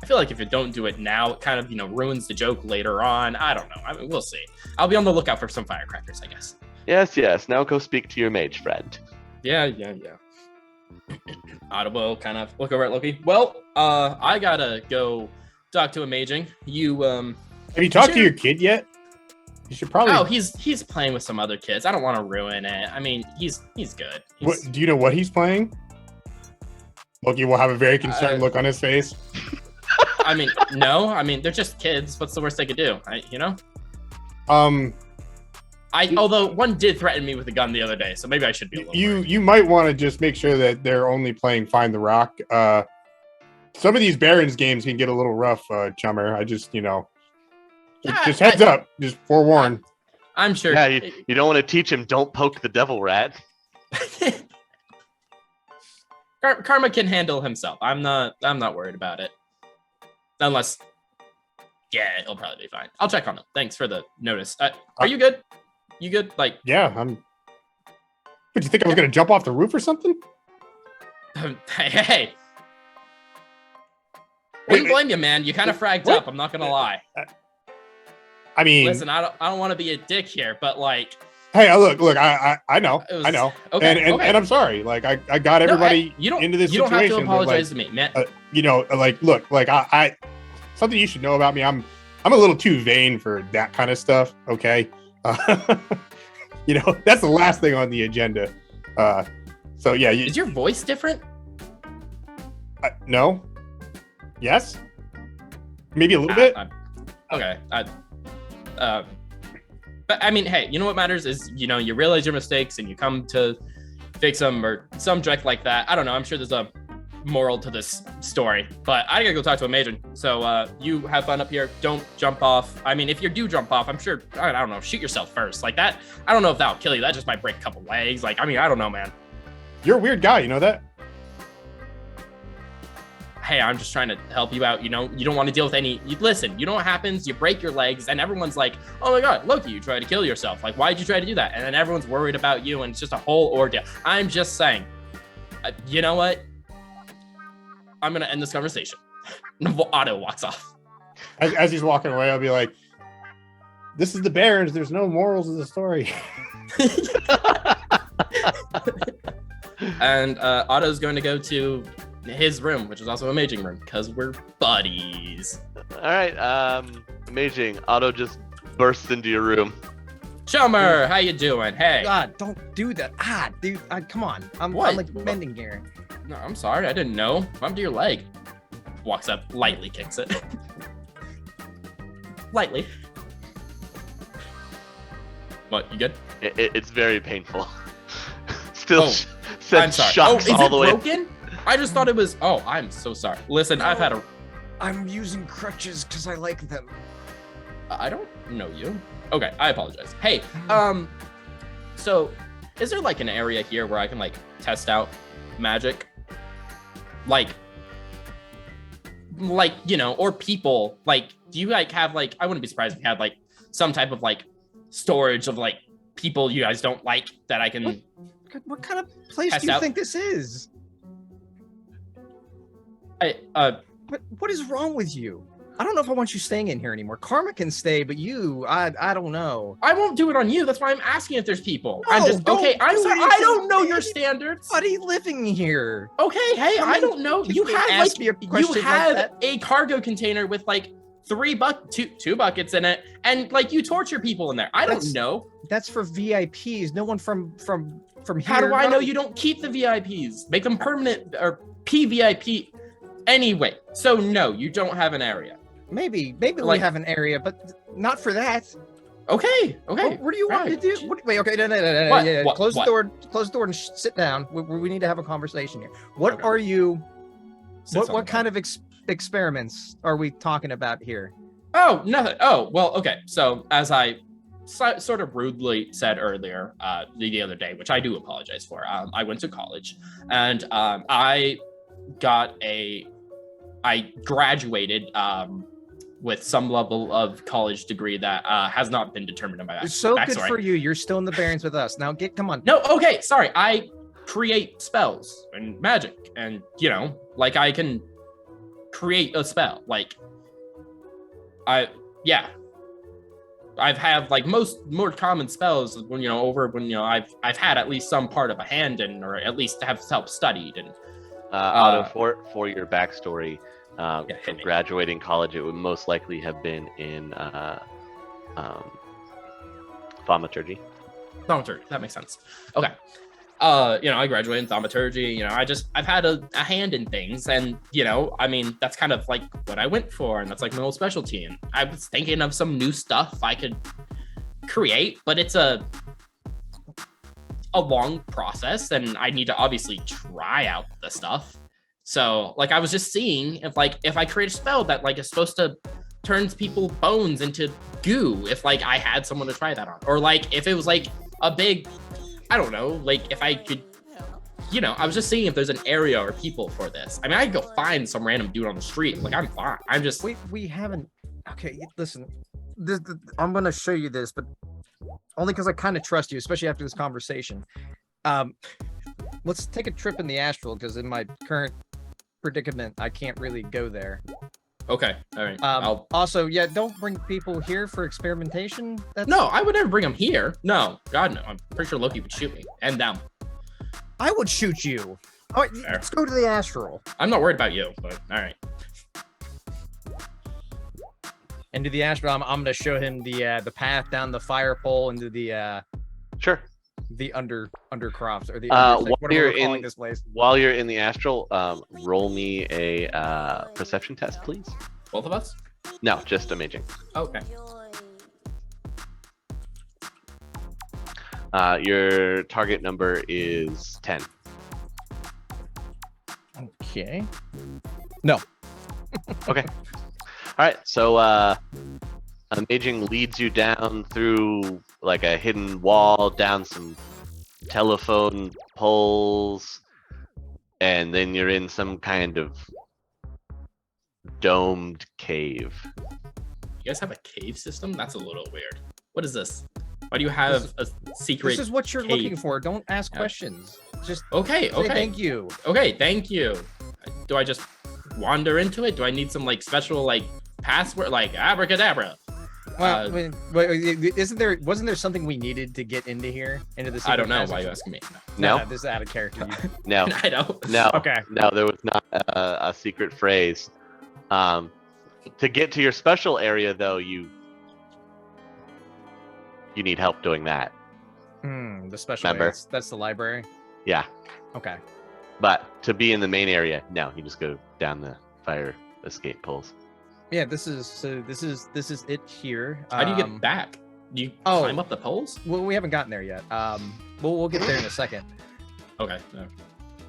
I feel like if you don't do it now, it kind of, ruins the joke later on. I don't know. I mean, we'll see. I'll be on the lookout for some firecrackers, I guess. Yes. Now go speak to your mage friend. Yeah. Otto will kind of look over at Loki. Well, I gotta go talk to Amaging. Have you talked to your kid yet? You should probably. Oh, he's playing with some other kids. I don't want to ruin it. I mean, he's good. What do you know what he's playing? Loki will have a very concerned look on his face. I mean, no. I mean, they're just kids. What's the worst they could do? Although one did threaten me with a gun the other day, so maybe I should be a little worried. You might want to just make sure that they're only playing Find the Rock. Some of these Barons games can get a little rough, Chummer. I just, just heads up, just forewarn. I'm sure. Yeah, you don't want to teach him don't poke the devil rat. Karma can handle himself. I'm not worried about it. Unless, yeah, he'll probably be fine. I'll check on him. Thanks for the notice. Are you good? You good? Yeah, I'm. What, do you think I was gonna jump off the roof or something? Hey. Wouldn't blame you, man. You kind of fragged up. I'm not gonna lie. I mean, listen, I don't want to be a dick here, but hey, look, I know, okay, and I'm sorry. I got everybody into this situation. You don't have to apologize to me, man. Look, I something you should know about me. I'm a little too vain for that kind of stuff. Okay, that's the last thing on the agenda. So yeah, is your voice different? No. Yes. Maybe a little bit. Okay. But I mean, hey, you know what matters is, you realize your mistakes and you come to fix them or some trick like that. I don't know. I'm sure there's a moral to this story, but I gotta go talk to Amaging. So you have fun up here. Don't jump off. I mean, if you do jump off, I'm sure, I don't know, shoot yourself first. Like that. I don't know if that'll kill you. That just might break a couple legs. I don't know, man. You're a weird guy. You know that? Hey, I'm just trying to help you out. You don't want to deal with listen, you know what happens? You break your legs and everyone's like, oh my God, Loki, you tried to kill yourself. Why'd you try to do that? And then everyone's worried about you and it's just a whole ordeal. I'm just saying, you know what? I'm going to end this conversation. Otto walks off. As he's walking away, I'll be like, this is the Barons. There's no morals in the story. And Otto's going to go to his room, which is also Amaging room, because we're buddies. All right, Amaging. Otto just bursts into your room. Chummer, how you doing? Hey. God, don't do that. Dude, come on. I'm bending here. No, I'm sorry. I didn't know. Bump to your leg. Walks up, lightly kicks it. Lightly. What, you good? It's very painful. Still I'm sorry. shocks all the way. Broken? I just thought it was. Oh, I'm so sorry. Listen, I've had a I'm using crutches because I like them. I don't know you. Okay, I apologize. Hey, so is there like an area here where I can like test out magic? Like, you know, or people, like, do you like have like, I wouldn't be surprised if you had like some type of like storage of like people you guys don't like that I can. What kind of place do you think this is? What is wrong with you? I don't know if I want you staying in here anymore. Karma can stay, but you, I don't know. I won't do it on you. That's why I'm asking if there's people. No, I'm just okay. I'm sorry. I don't know your standards. Buddy living here. Okay, hey, I don't know. You had like a cargo container with like two buckets in it, and like you torture people in there. I don't know. That's for VIPs. No one from here. How do I know you don't keep the VIPs? Make them permanent or PVIP. Anyway, so no, you don't have an area. Maybe we have an area, but not for that. Okay. What do you want me to do? Wait, okay, no. What? Close the door and sit down. We need to have a conversation here. What are you? What kind of experiments are we talking about here? Oh, nothing. Oh, well, okay. So as I sort of rudely said earlier, the other day, which I do apologize for, I went to college, and I graduated with some level of college degree that has not been determined in my backstory. So good for you. You're still in the Barrens with us. Now come on. No, okay, sorry. I create spells and magic, and you know, like I can create a spell. Like I've had like more common spells when I've had at least some part of a hand in, or at least have self-studied. And for your backstory, for graduating college, it would most likely have been in thaumaturgy. Thaumaturgy, that makes sense. Okay. I graduated in thaumaturgy. I've had a hand in things, and I mean, that's kind of like what I went for, and that's like my old specialty. And I was thinking of some new stuff I could create, but it's a long process, and I need to obviously try out the stuff. So like I was just seeing if I create a spell that like is supposed to turns people's bones into goo, if like I had someone to try that on, or like if it was like a big, I don't know, like if I could, I was just seeing if there's an area or people for this. I mean, I could go find some random dude on the street. Like I'm fine. I'm just we haven't. Okay, listen, I'm gonna show you this, but only because I kind of trust you, especially after this conversation. Let's take a trip in the astral, because in my current predicament, I can't really go there. Okay, all right. Also, yeah, don't bring people here for experimentation. No, I would never bring them here. No, God, no. I'm pretty sure Loki would shoot me and them. I would shoot you. All right, let's go to the astral. I'm not worried about you, but all right. Into the astral, I'm going to show him the path down the fire pole into the sure. The undercroft, or the what are we calling this place? While you're in the astral, roll me a perception test, please. Both of us? No, just Amaging. Okay. Your target number is 10. Okay. No. Okay. All right. So Amaging leads you down through like a hidden wall, down some telephone poles, and then you're in some kind of domed cave. You guys have a cave system? That's a little weird. What is this? Why do you have a secret? This is what you're looking for. Don't ask questions. Just okay. Thank you. Okay, thank you. Do I just wander into it? Do I need some like special like password, like abracadabra? Well, wasn't there something we needed to get into here? Into the I don't know. Why are you asking me? No, this is out of character. No, I don't. No. Okay. No, there was not a secret phrase. To get to your special area, though, you need help doing that. The special area. That's the library. Yeah. Okay. But to be in the main area, no, you just go down the fire escape poles. Yeah, this is it here. How do you get back? Do you climb up the poles? Well, we haven't gotten there yet. We'll get there in a second. Okay.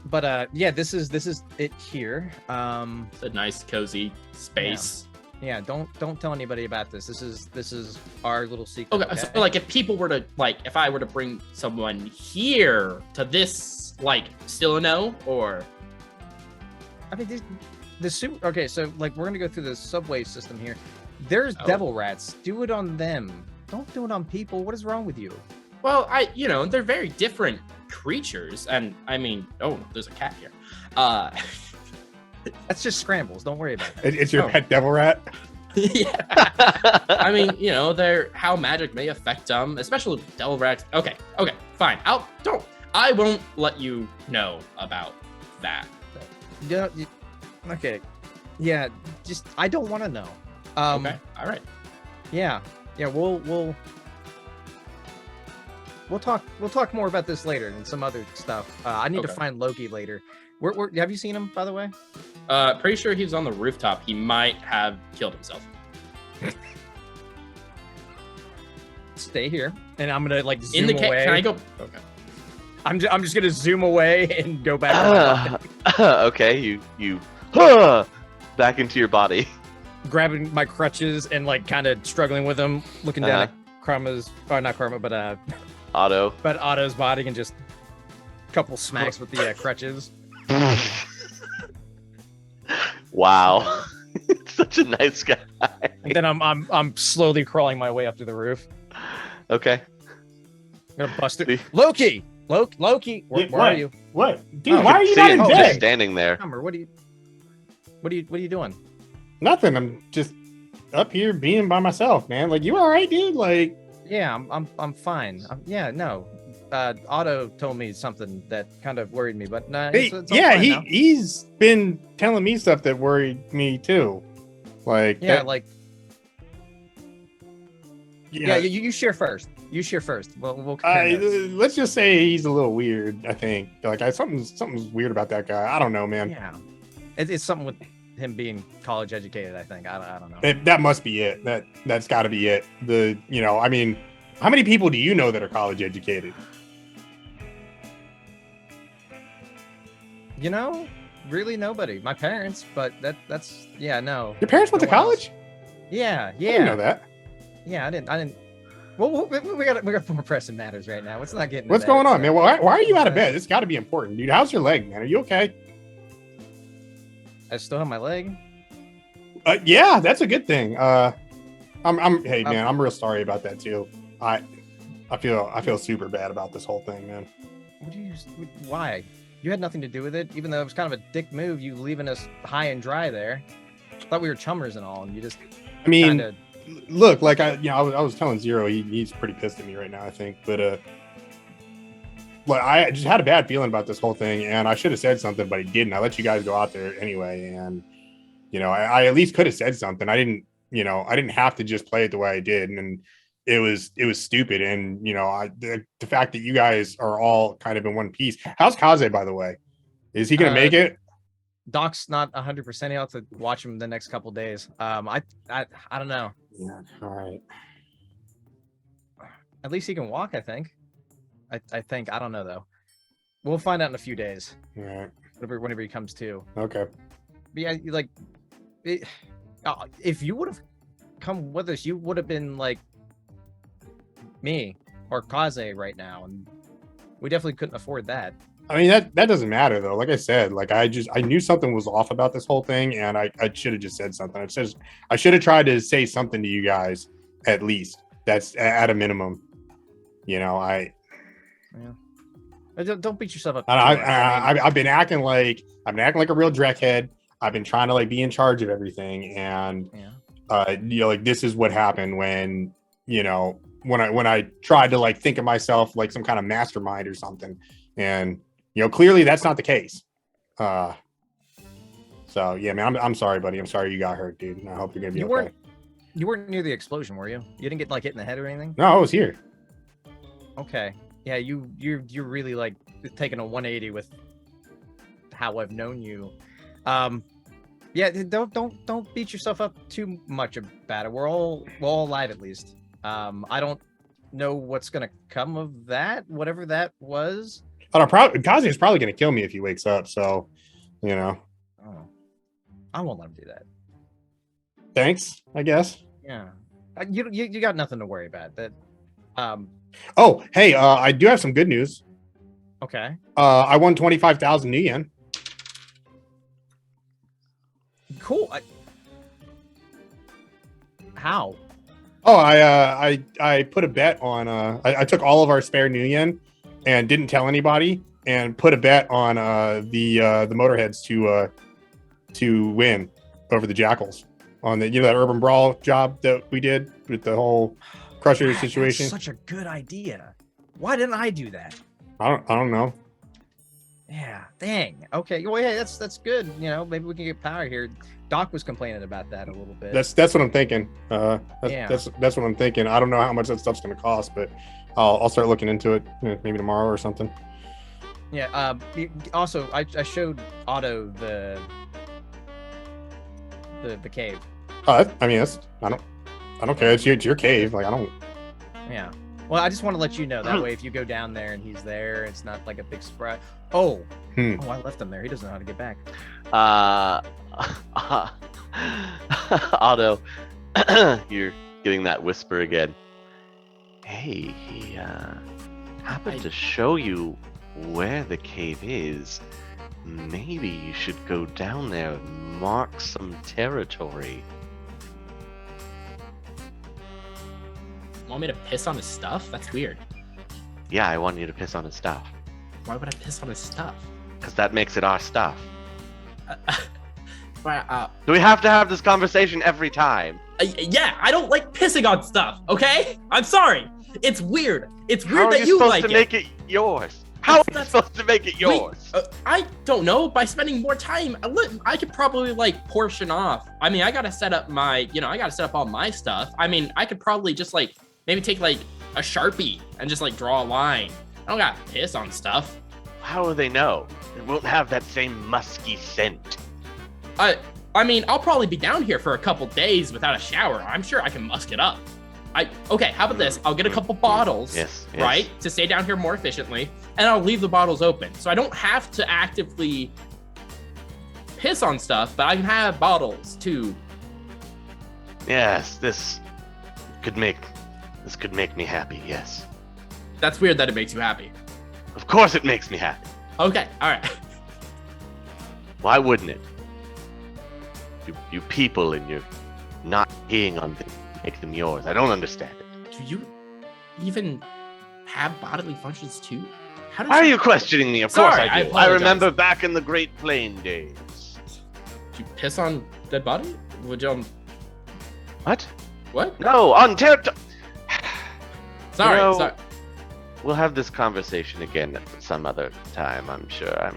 But yeah, this is it here. It's a nice cozy space. Yeah, don't tell anybody about this. This is our little secret. Okay, so like if people were to if I were to bring someone here to this, still a no, or I mean okay, so like we're gonna go through the subway system here. There's devil rats. Do it on them. Don't do it on people. What is wrong with you? well, they're very different creatures, and I mean, there's a cat here. That's just scrambles. Don't worry about that. It's your pet devil rat. Yeah. I mean, they're how magic may affect them, especially devil rats. Okay, fine. I won't let you know about that. Yeah. Okay. Yeah. Just I don't want to know. Okay. All right. Yeah. Yeah. We'll talk more about this later and some other stuff. I need to find Loki later. Have you seen him, by the way? Pretty sure he's on the rooftop. He might have killed himself. Stay here, and I'm gonna zoom In the away. Can I go? Okay. I'm just gonna zoom away and go back. Okay, you back into your body. Grabbing my crutches and kind of struggling with them, looking down at not Karma, but Otto. but Otto's body, and just a couple smacks with the crutches. Wow. Such a nice guy. And then I'm slowly crawling my way up to the roof. Okay. I'm gonna bust it. Loki, where are you? What, dude? Why are you See not him in just bed? standing there. Hummer, what are you doing? Nothing. I'm just up here being by myself, man. You all right, dude? Yeah, I'm fine. No. Otto told me something that kind of worried me, but no. It's all fine now. He's been telling me stuff that worried me too. You share first. We'll compare notes. Let's just say he's a little weird. I think something's weird about that guy. I don't know, man. Yeah, it's something with him being college educated. I think I don't know. That must be it. That's got to be it. I mean, how many people do you know that are college educated? Really nobody. My parents, but that's no. Your parents went to college? Else. Yeah. I didn't know that. Yeah, I didn't. Well, we got more pressing matters right now. Let's not get into What's going on, man? Why are you out of bed? It's got to be important, dude. How's your leg, man? Are you okay? I still have my leg. Yeah, that's a good thing. Hey, man, I'm real sorry about that too. I feel super bad about this whole thing, man. Why? You had nothing to do with it, even though it was kind of a dick move. You leaving us high and dry there. I thought we were chummers and all, and you just. I mean, look, I was telling Zero, he's pretty pissed at me right now, I think, but I just had a bad feeling about this whole thing, and I should have said something, but I didn't. I let you guys go out there anyway, and I at least could have said something. I didn't have to just play it the way I did, and it was stupid. And the fact that you guys are all kind of in one piece. How's Kaze, by the way? Is he gonna make it? Doc's not 100%. He'll have to watch him the next couple days. I don't know. Yeah. All right. At least he can walk, I think. I think. I don't know though. We'll find out in a few days. All right. Whenever he comes to. Okay. But yeah, if you would have come with us, you would have been me or Kaze right now, and we definitely couldn't afford that. I mean, that doesn't matter though. Like I said, I knew something was off about this whole thing, and I should have just said something. I should have tried to say something to you guys at least. That's at a minimum. Yeah. Don't beat yourself up. I've been acting like a real dreckhead. I've been trying to be in charge of everything, and this is what happened when when I tried to think of myself like some kind of mastermind or something, and clearly that's not the case. So yeah, man, I'm sorry, buddy. I'm sorry you got hurt, dude. And I hope you're gonna be okay. You weren't near the explosion, were you? You didn't get hit in the head or anything? No, I was here. Okay. Yeah, you're really taking a 180 with how I've known you. Yeah, don't beat yourself up too much about it. We're all alive at least. I don't know what's gonna come of that, whatever that was. Kazi is probably going to kill me if he wakes up. So, you know. Oh, I won't let him do that. Thanks, I guess. Yeah, you got nothing to worry about. That. Oh, hey, I do have some good news. Okay. I won 25,000 new yen. Cool. How? Oh, I put a bet on. I took all of our spare new yen and didn't tell anybody, and put a bet on the Motorheads to win over the Jackals on the that Urban Brawl job that we did with the whole Crusher situation. That's such a good idea. Why didn't I do that? I don't know. Yeah, dang. Okay, well, yeah, that's good. You know, maybe we can get power here. Doc was complaining about that a little bit. That's what I'm thinking. That's what I'm thinking. I don't know how much that stuff's going to cost, but I'll start looking into it maybe tomorrow or something. Yeah. Also, I showed Otto the cave. I mean, I don't care. It's your cave. Like I don't. Yeah. Well, I just want to let you know that way if you go down there and he's there, it's not like a big surprise. Oh, I left him there. He doesn't know how to get back. Otto, you're getting that whisper again. Hey, he happened to show you where the cave is. Maybe you should go down there and mark some territory. Want me to piss on his stuff? That's weird. Yeah, I want you to piss on his stuff. Why would I piss on his stuff? Because that makes it our stuff. But, Do we have to have this conversation every time? yeah, I don't like pissing on stuff, okay? I'm sorry. It's weird. It's weird How that are you supposed like to it. make it yours? How are you supposed to make it yours? I don't know. By spending more time, I could probably like portion off. I mean, I gotta set up my, I gotta set up all my stuff. I mean, I could probably just like maybe take like a Sharpie and just like draw a line. I don't gotta piss on stuff. How will they know? It won't have that same musky scent. I mean, I'll probably be down here for a couple days without a shower. I'm sure I can musk it up. Okay, how about this? I'll get a couple bottles, yes. right, to stay down here more efficiently, and I'll leave the bottles open. So I don't have to actively piss on stuff, but I can have bottles too. Yes, this could make me happy, yes. That's weird that it makes you happy. Of course it makes me happy. Okay, all right. Why wouldn't it? You people and you're not peeing on things make them yours. I don't understand it. Do you even have bodily functions too? Why are you questioning me? Of course I do. I apologize. remember back in the Great Plain days. Did you piss on dead body? Would you? What? What? No, on territory. Sorry, sorry. We'll have this conversation again at some other time, I'm sure. I'm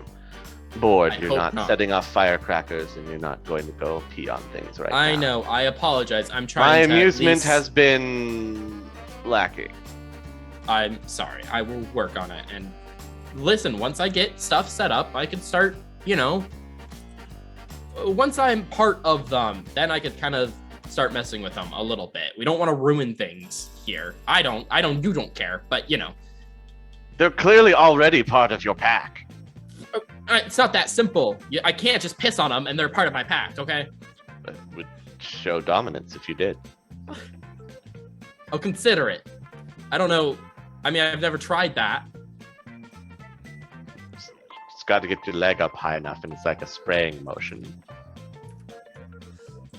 bored. You're not setting off firecrackers and you're not going to go pee on things right now. I know. I apologize. I'm trying My to amusement has been lacking. I'm sorry. I will work on it. And listen, once I get stuff set up, I can start, once I'm part of them, then I could kind of start messing with them a little bit. We don't want to ruin things here. You don't care, but They're clearly already part of your pack. It's not that simple. I can't just piss on them and they're part of my pack, okay? That would show dominance if you did. I'll consider it. I don't know. I mean, I've never tried that. Just got to get your leg up high enough and it's like a spraying motion.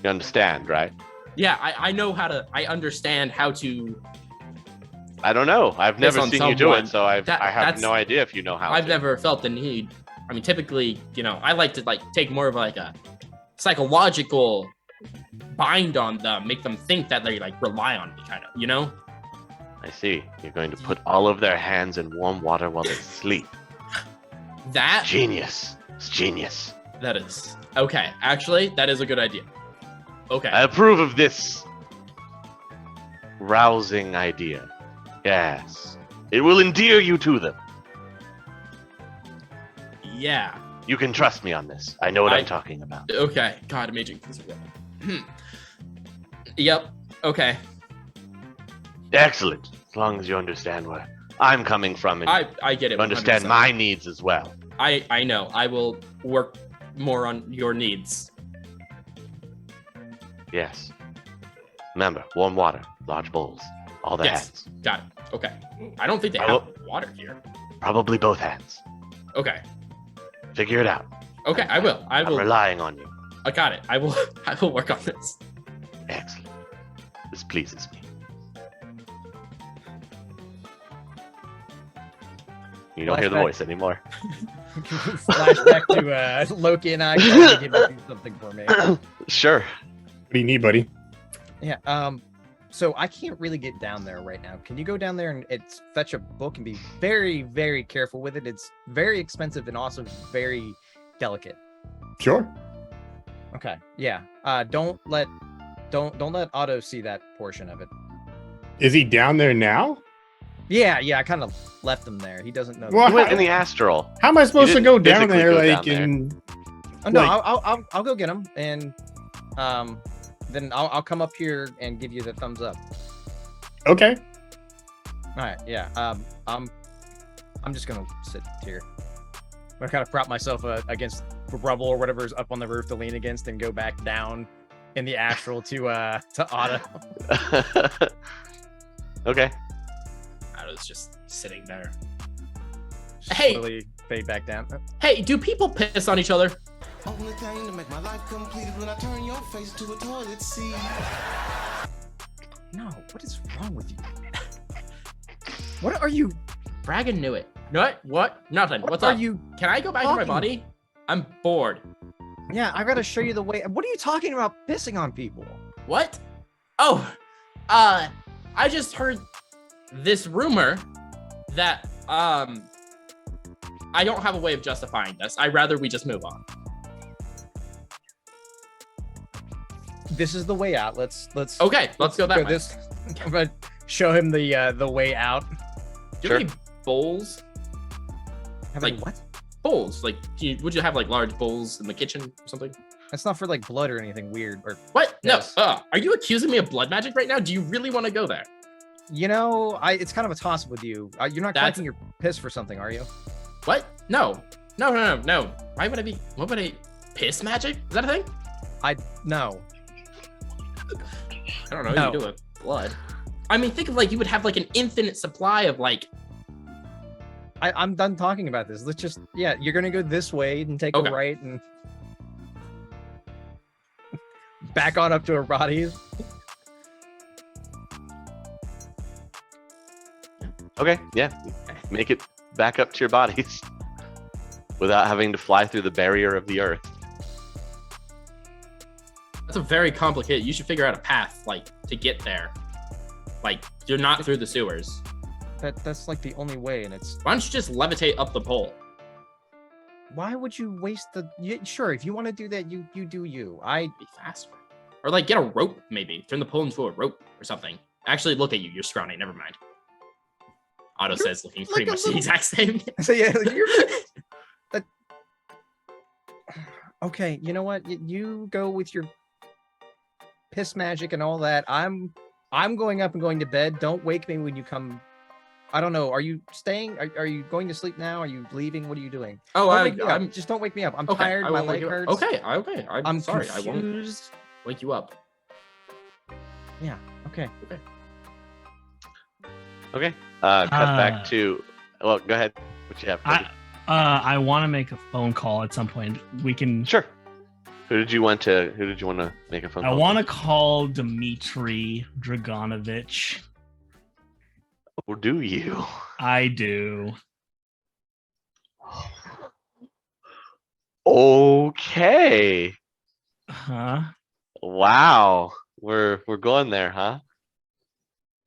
You understand, right? Yeah, I understand how to. I don't know. I've never seen you do it, so I have no idea if you know how. I've never felt the need. I mean, typically, I like to take more of like a psychological bind on them, make them think that they rely on me, kind of, I see. You're going to put all of their hands in warm water while they sleep. That genius. It's genius. That is okay. Actually, that is a good idea. Okay. I approve of this rousing idea. Yes. It will endear you to them. Yeah. You can trust me on this. I know what I'm talking about. Okay. God, Amaging. Yep. Okay. Excellent. As long as you understand I'm coming from, and I get it. you understand 100%. my needs as well. I know. I will work more on your needs. Yes. Remember, warm water, large bowls, all the Yes. hands. Got it. Okay. I don't think they I have water here. Probably both hands. Okay. Figure it out. Okay, I will. I I'm will. relying on you. I got it. I will. I will work on this. Excellent. This pleases me. You don't hear the Flashback. voice anymore. Flashback to Loki and I. Can you do something for me? Sure. What do you need, buddy? Yeah. So I can't really get down there right now. Can you go down there and fetch a book and be very, very careful with it? It's very expensive and also very delicate. Sure. Okay. Yeah. Don't let Otto see that portion of it. Is he down there now? Yeah. I kind of left him there. He doesn't know. What? You went in the astral. How am I supposed to didn't go down physically there go like down there. in? Oh, no, like- I'll go get him and then I'll come up here and give you the thumbs up. Okay. All right. Yeah. I'm just gonna sit here. I'm gonna kind of prop myself against rubble or whatever's up on the roof to lean against, and go back down in the astral to Otto. Okay. I was just sitting there. Slowly fade back down. Hey, do people piss on each other? Only thing to make my life complete is when I turn your face to a toilet seat. No, what is wrong with you? What are you? Braggin knew it. What? Nothing. What What's are up? you? Can I go back to my talking? body? I'm bored. Yeah, I gotta show you the way. What are you talking about? Pissing on people? What? Oh, I just heard this rumor that I don't have a way of justifying this. I'd rather we just move on. This is the way out. Let's. Okay, let's go that way. this. I'm gonna show him the way out. Do you Sure. have any bowls? Having Like- what? Bowls? Like, would you have like large bowls in the kitchen or something? That's not for like blood or anything weird. Or What? Yes. No. Are you accusing me of blood magic right now? Do you really want to go there? you know, it's kind of a toss up with you. You're not That's- collecting your piss for something, are you? What? No. No. Why would I be? What would I? Piss magic? Is that a thing? No. I don't know. No. You do with blood. I mean, think of like you would have like an infinite supply of like. I'm done talking about this. Let's just, yeah, you're gonna go this way and take Okay. a right and back on up to our bodies. Okay. Yeah. Make it back up to your bodies without having to fly through the barrier of the earth. That's a very complicated. You should figure out a path like to get there. Like you're not through the sewers. That's like the only way, and it's. Why don't you just levitate up the pole? Why would you waste the? Sure, if you want to do that, you do you. Be faster. Or like get a rope maybe. Turn the pole into a rope or something. Actually, look at you. You're scrawny. Never mind. Otto says, looking pretty like a much the little- exact same. So yeah, you're. Okay, you know what? You go with your piss magic and all that. I'm going up and going to bed. Don't wake me when you come. I don't know. Are you staying? Are you going to sleep now? Are you leaving? What are you doing? Oh, Don't wake me up. I'm Just don't wake me up. I'm okay. tired. I My won't wake leg you up. hurts. Okay. I'm sorry. I won't confused. wake you up. Yeah. Okay. Okay. Cut back Uh, to. Well, go ahead. What you have? Cody? I want to make a phone call at some point. We can. Sure. Who did you want to make a phone I call? want to call Dmitry Dragonovich. Or do you? I do. Okay. Huh? Wow. We're going there, huh?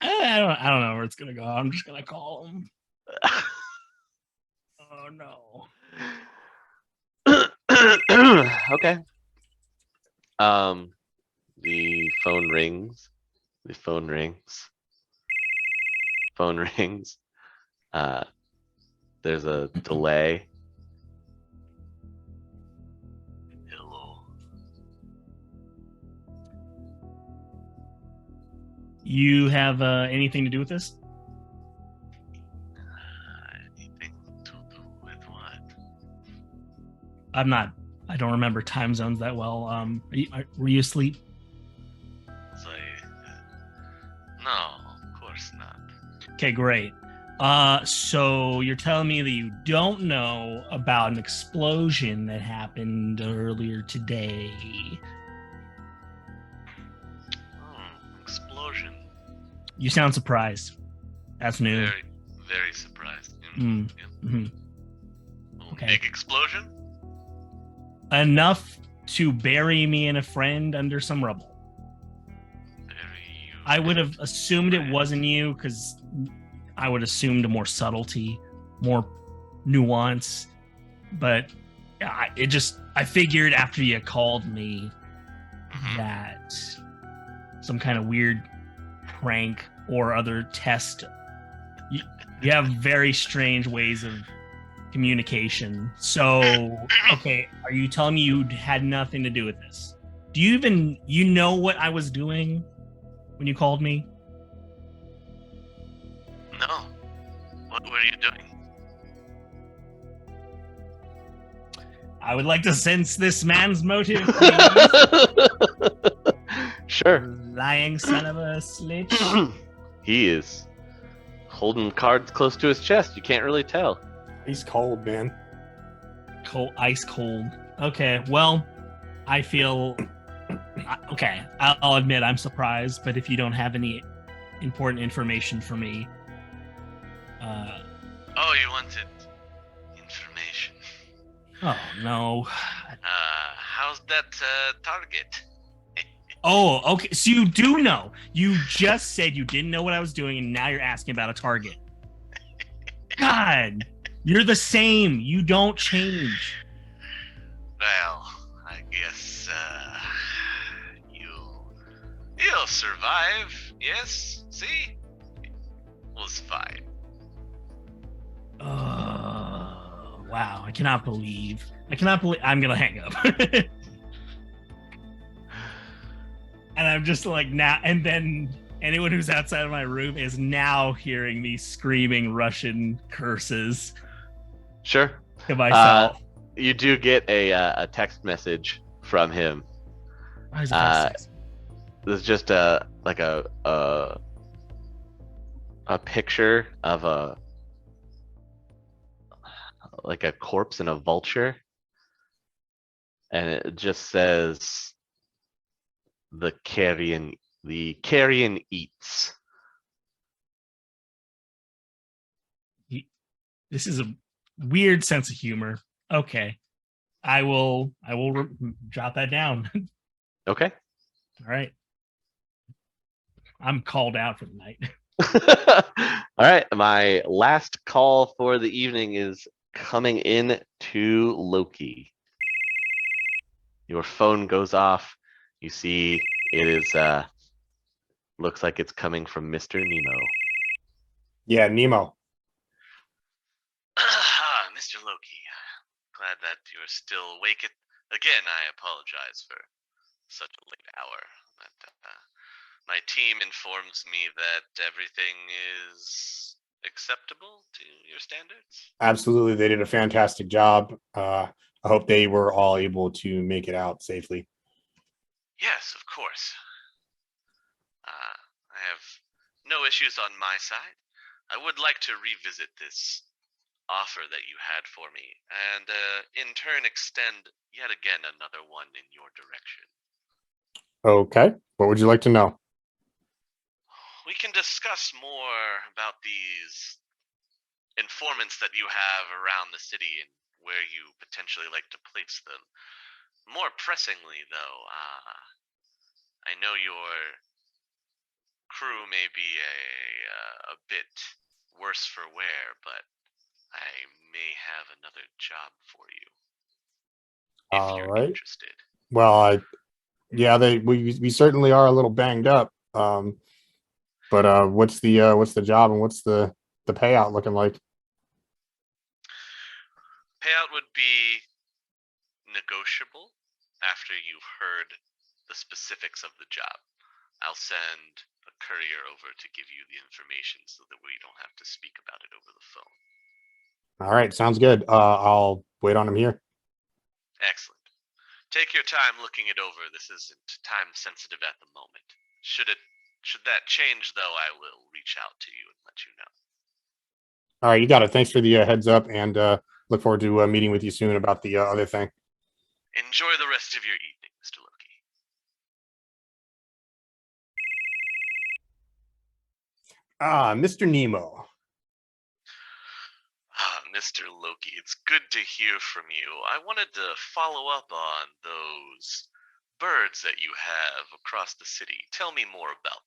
I don't know where it's gonna go. I'm just gonna call him. Oh no. Okay. The phone rings. Phone rings. There's a delay. Hello. You have anything to do with this? I don't remember time zones that well. Were you asleep? So no, of course not. Okay, great. So you're telling me that you don't know about an explosion that happened earlier today. Explosion. You sound surprised. That's new. Very, very surprised. Mm. Yeah. Mhm. Oh, Okay. big explosion? Enough to bury me and a friend under some rubble. I would have assumed it wasn't you because I would have assumed more subtlety, more nuance. But I figured after you called me that some kind of weird prank or other test. You have very strange ways of communication. So, okay, are you telling me you had nothing to do with this? Do you know what I was doing when you called me? No. What were you doing? I would like to sense this man's motive, please. Sure. Lying son of a slitch. He is holding cards close to his chest. You can't really tell. He's cold, man. Cold, ice cold. Okay, well, I feel okay. I'll admit I'm surprised, but if you don't have any important information for me, Oh, you wanted information. oh no. How's that target? Oh, okay. So you do know. You just said you didn't know what I was doing, and now you're asking about a target. God, you're the same. You don't change. Well, I guess you'll survive. Yes. See, was fine. Wow. I cannot believe. I'm gonna hang up. And I'm just like now, and then anyone who's outside of my room is now hearing me screaming Russian curses Sure. to myself. You do get a text message from him. Why is it past 6? There's just a picture of a corpse and a vulture, and it just says the carrion eats. This is a weird sense of humor. Okay, I will jot that down. Okay. All right, I'm called out for the night. All right, my last call for the evening is coming in to Loki. Your phone goes off. You see it is looks like it's coming from Mr. Nemo. Yeah, Nemo. Mr. Loki, glad that you're still awake. Again, I apologize for such a late hour. But, my team informs me that everything is acceptable to your standards. Absolutely, they did a fantastic job. I hope they were all able to make it out safely. Yes, of course. I have no issues on my side. I would like to revisit this offer that you had for me, and in turn extend yet again another one in your direction. Okay, what would you like to know? We can discuss more about these informants that you have around the city and where you potentially like to place them. More pressingly, though, I know your crew may be a bit worse for wear, but I may have another job for you if All you're right. interested. Well, we certainly are a little banged up. But what's the job and what's the payout looking like? Payout would be negotiable after you've heard the specifics of the job. I'll send a courier over to give you the information so that we don't have to speak about it over the phone. All right, sounds good. I'll wait on him here. Excellent. Take your time looking it over. This isn't time sensitive at the moment. Should that change though, I will reach out to you and let you know. All right, you got it. Thanks for the heads up, and look forward to meeting with you soon about the other thing. Enjoy the rest of your evening, Mr. Loki. Mr. Nemo. Mr. Loki, it's good to hear from you. I wanted to follow up on those birds that you have across the city. Tell me more about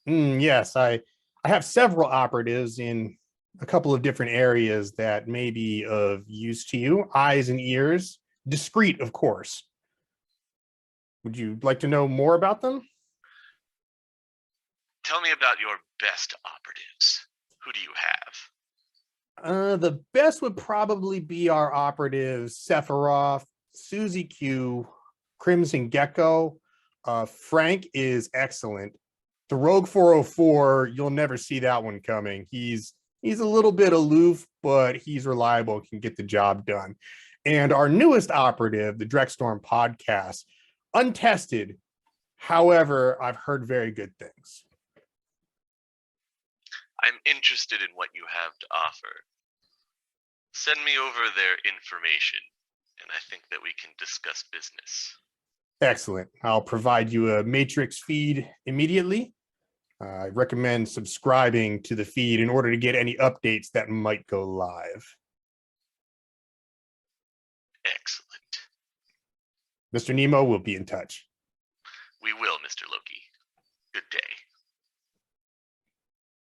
them. Yes, I have several operatives in a couple of different areas that may be of use to you. Eyes and ears, discreet, of course. Would you like to know more about them? Tell me about your best operatives. Who do you have? The best would probably be our operatives, Sephiroth, Susie Q, Crimson Gecko. Frank is excellent. The Rogue 404, you'll never see that one coming. He's a little bit aloof, but he's reliable, can get the job done. And our newest operative, the Drekstorm podcast, untested. However, I've heard very good things. I'm interested in what you have to offer. Send me over their information, and I think that we can discuss business. Excellent. I'll provide you a matrix feed immediately. I recommend subscribing to the feed in order to get any updates that might go live. Excellent. Mr. Nemo will be in touch. We will, Mr. Loki.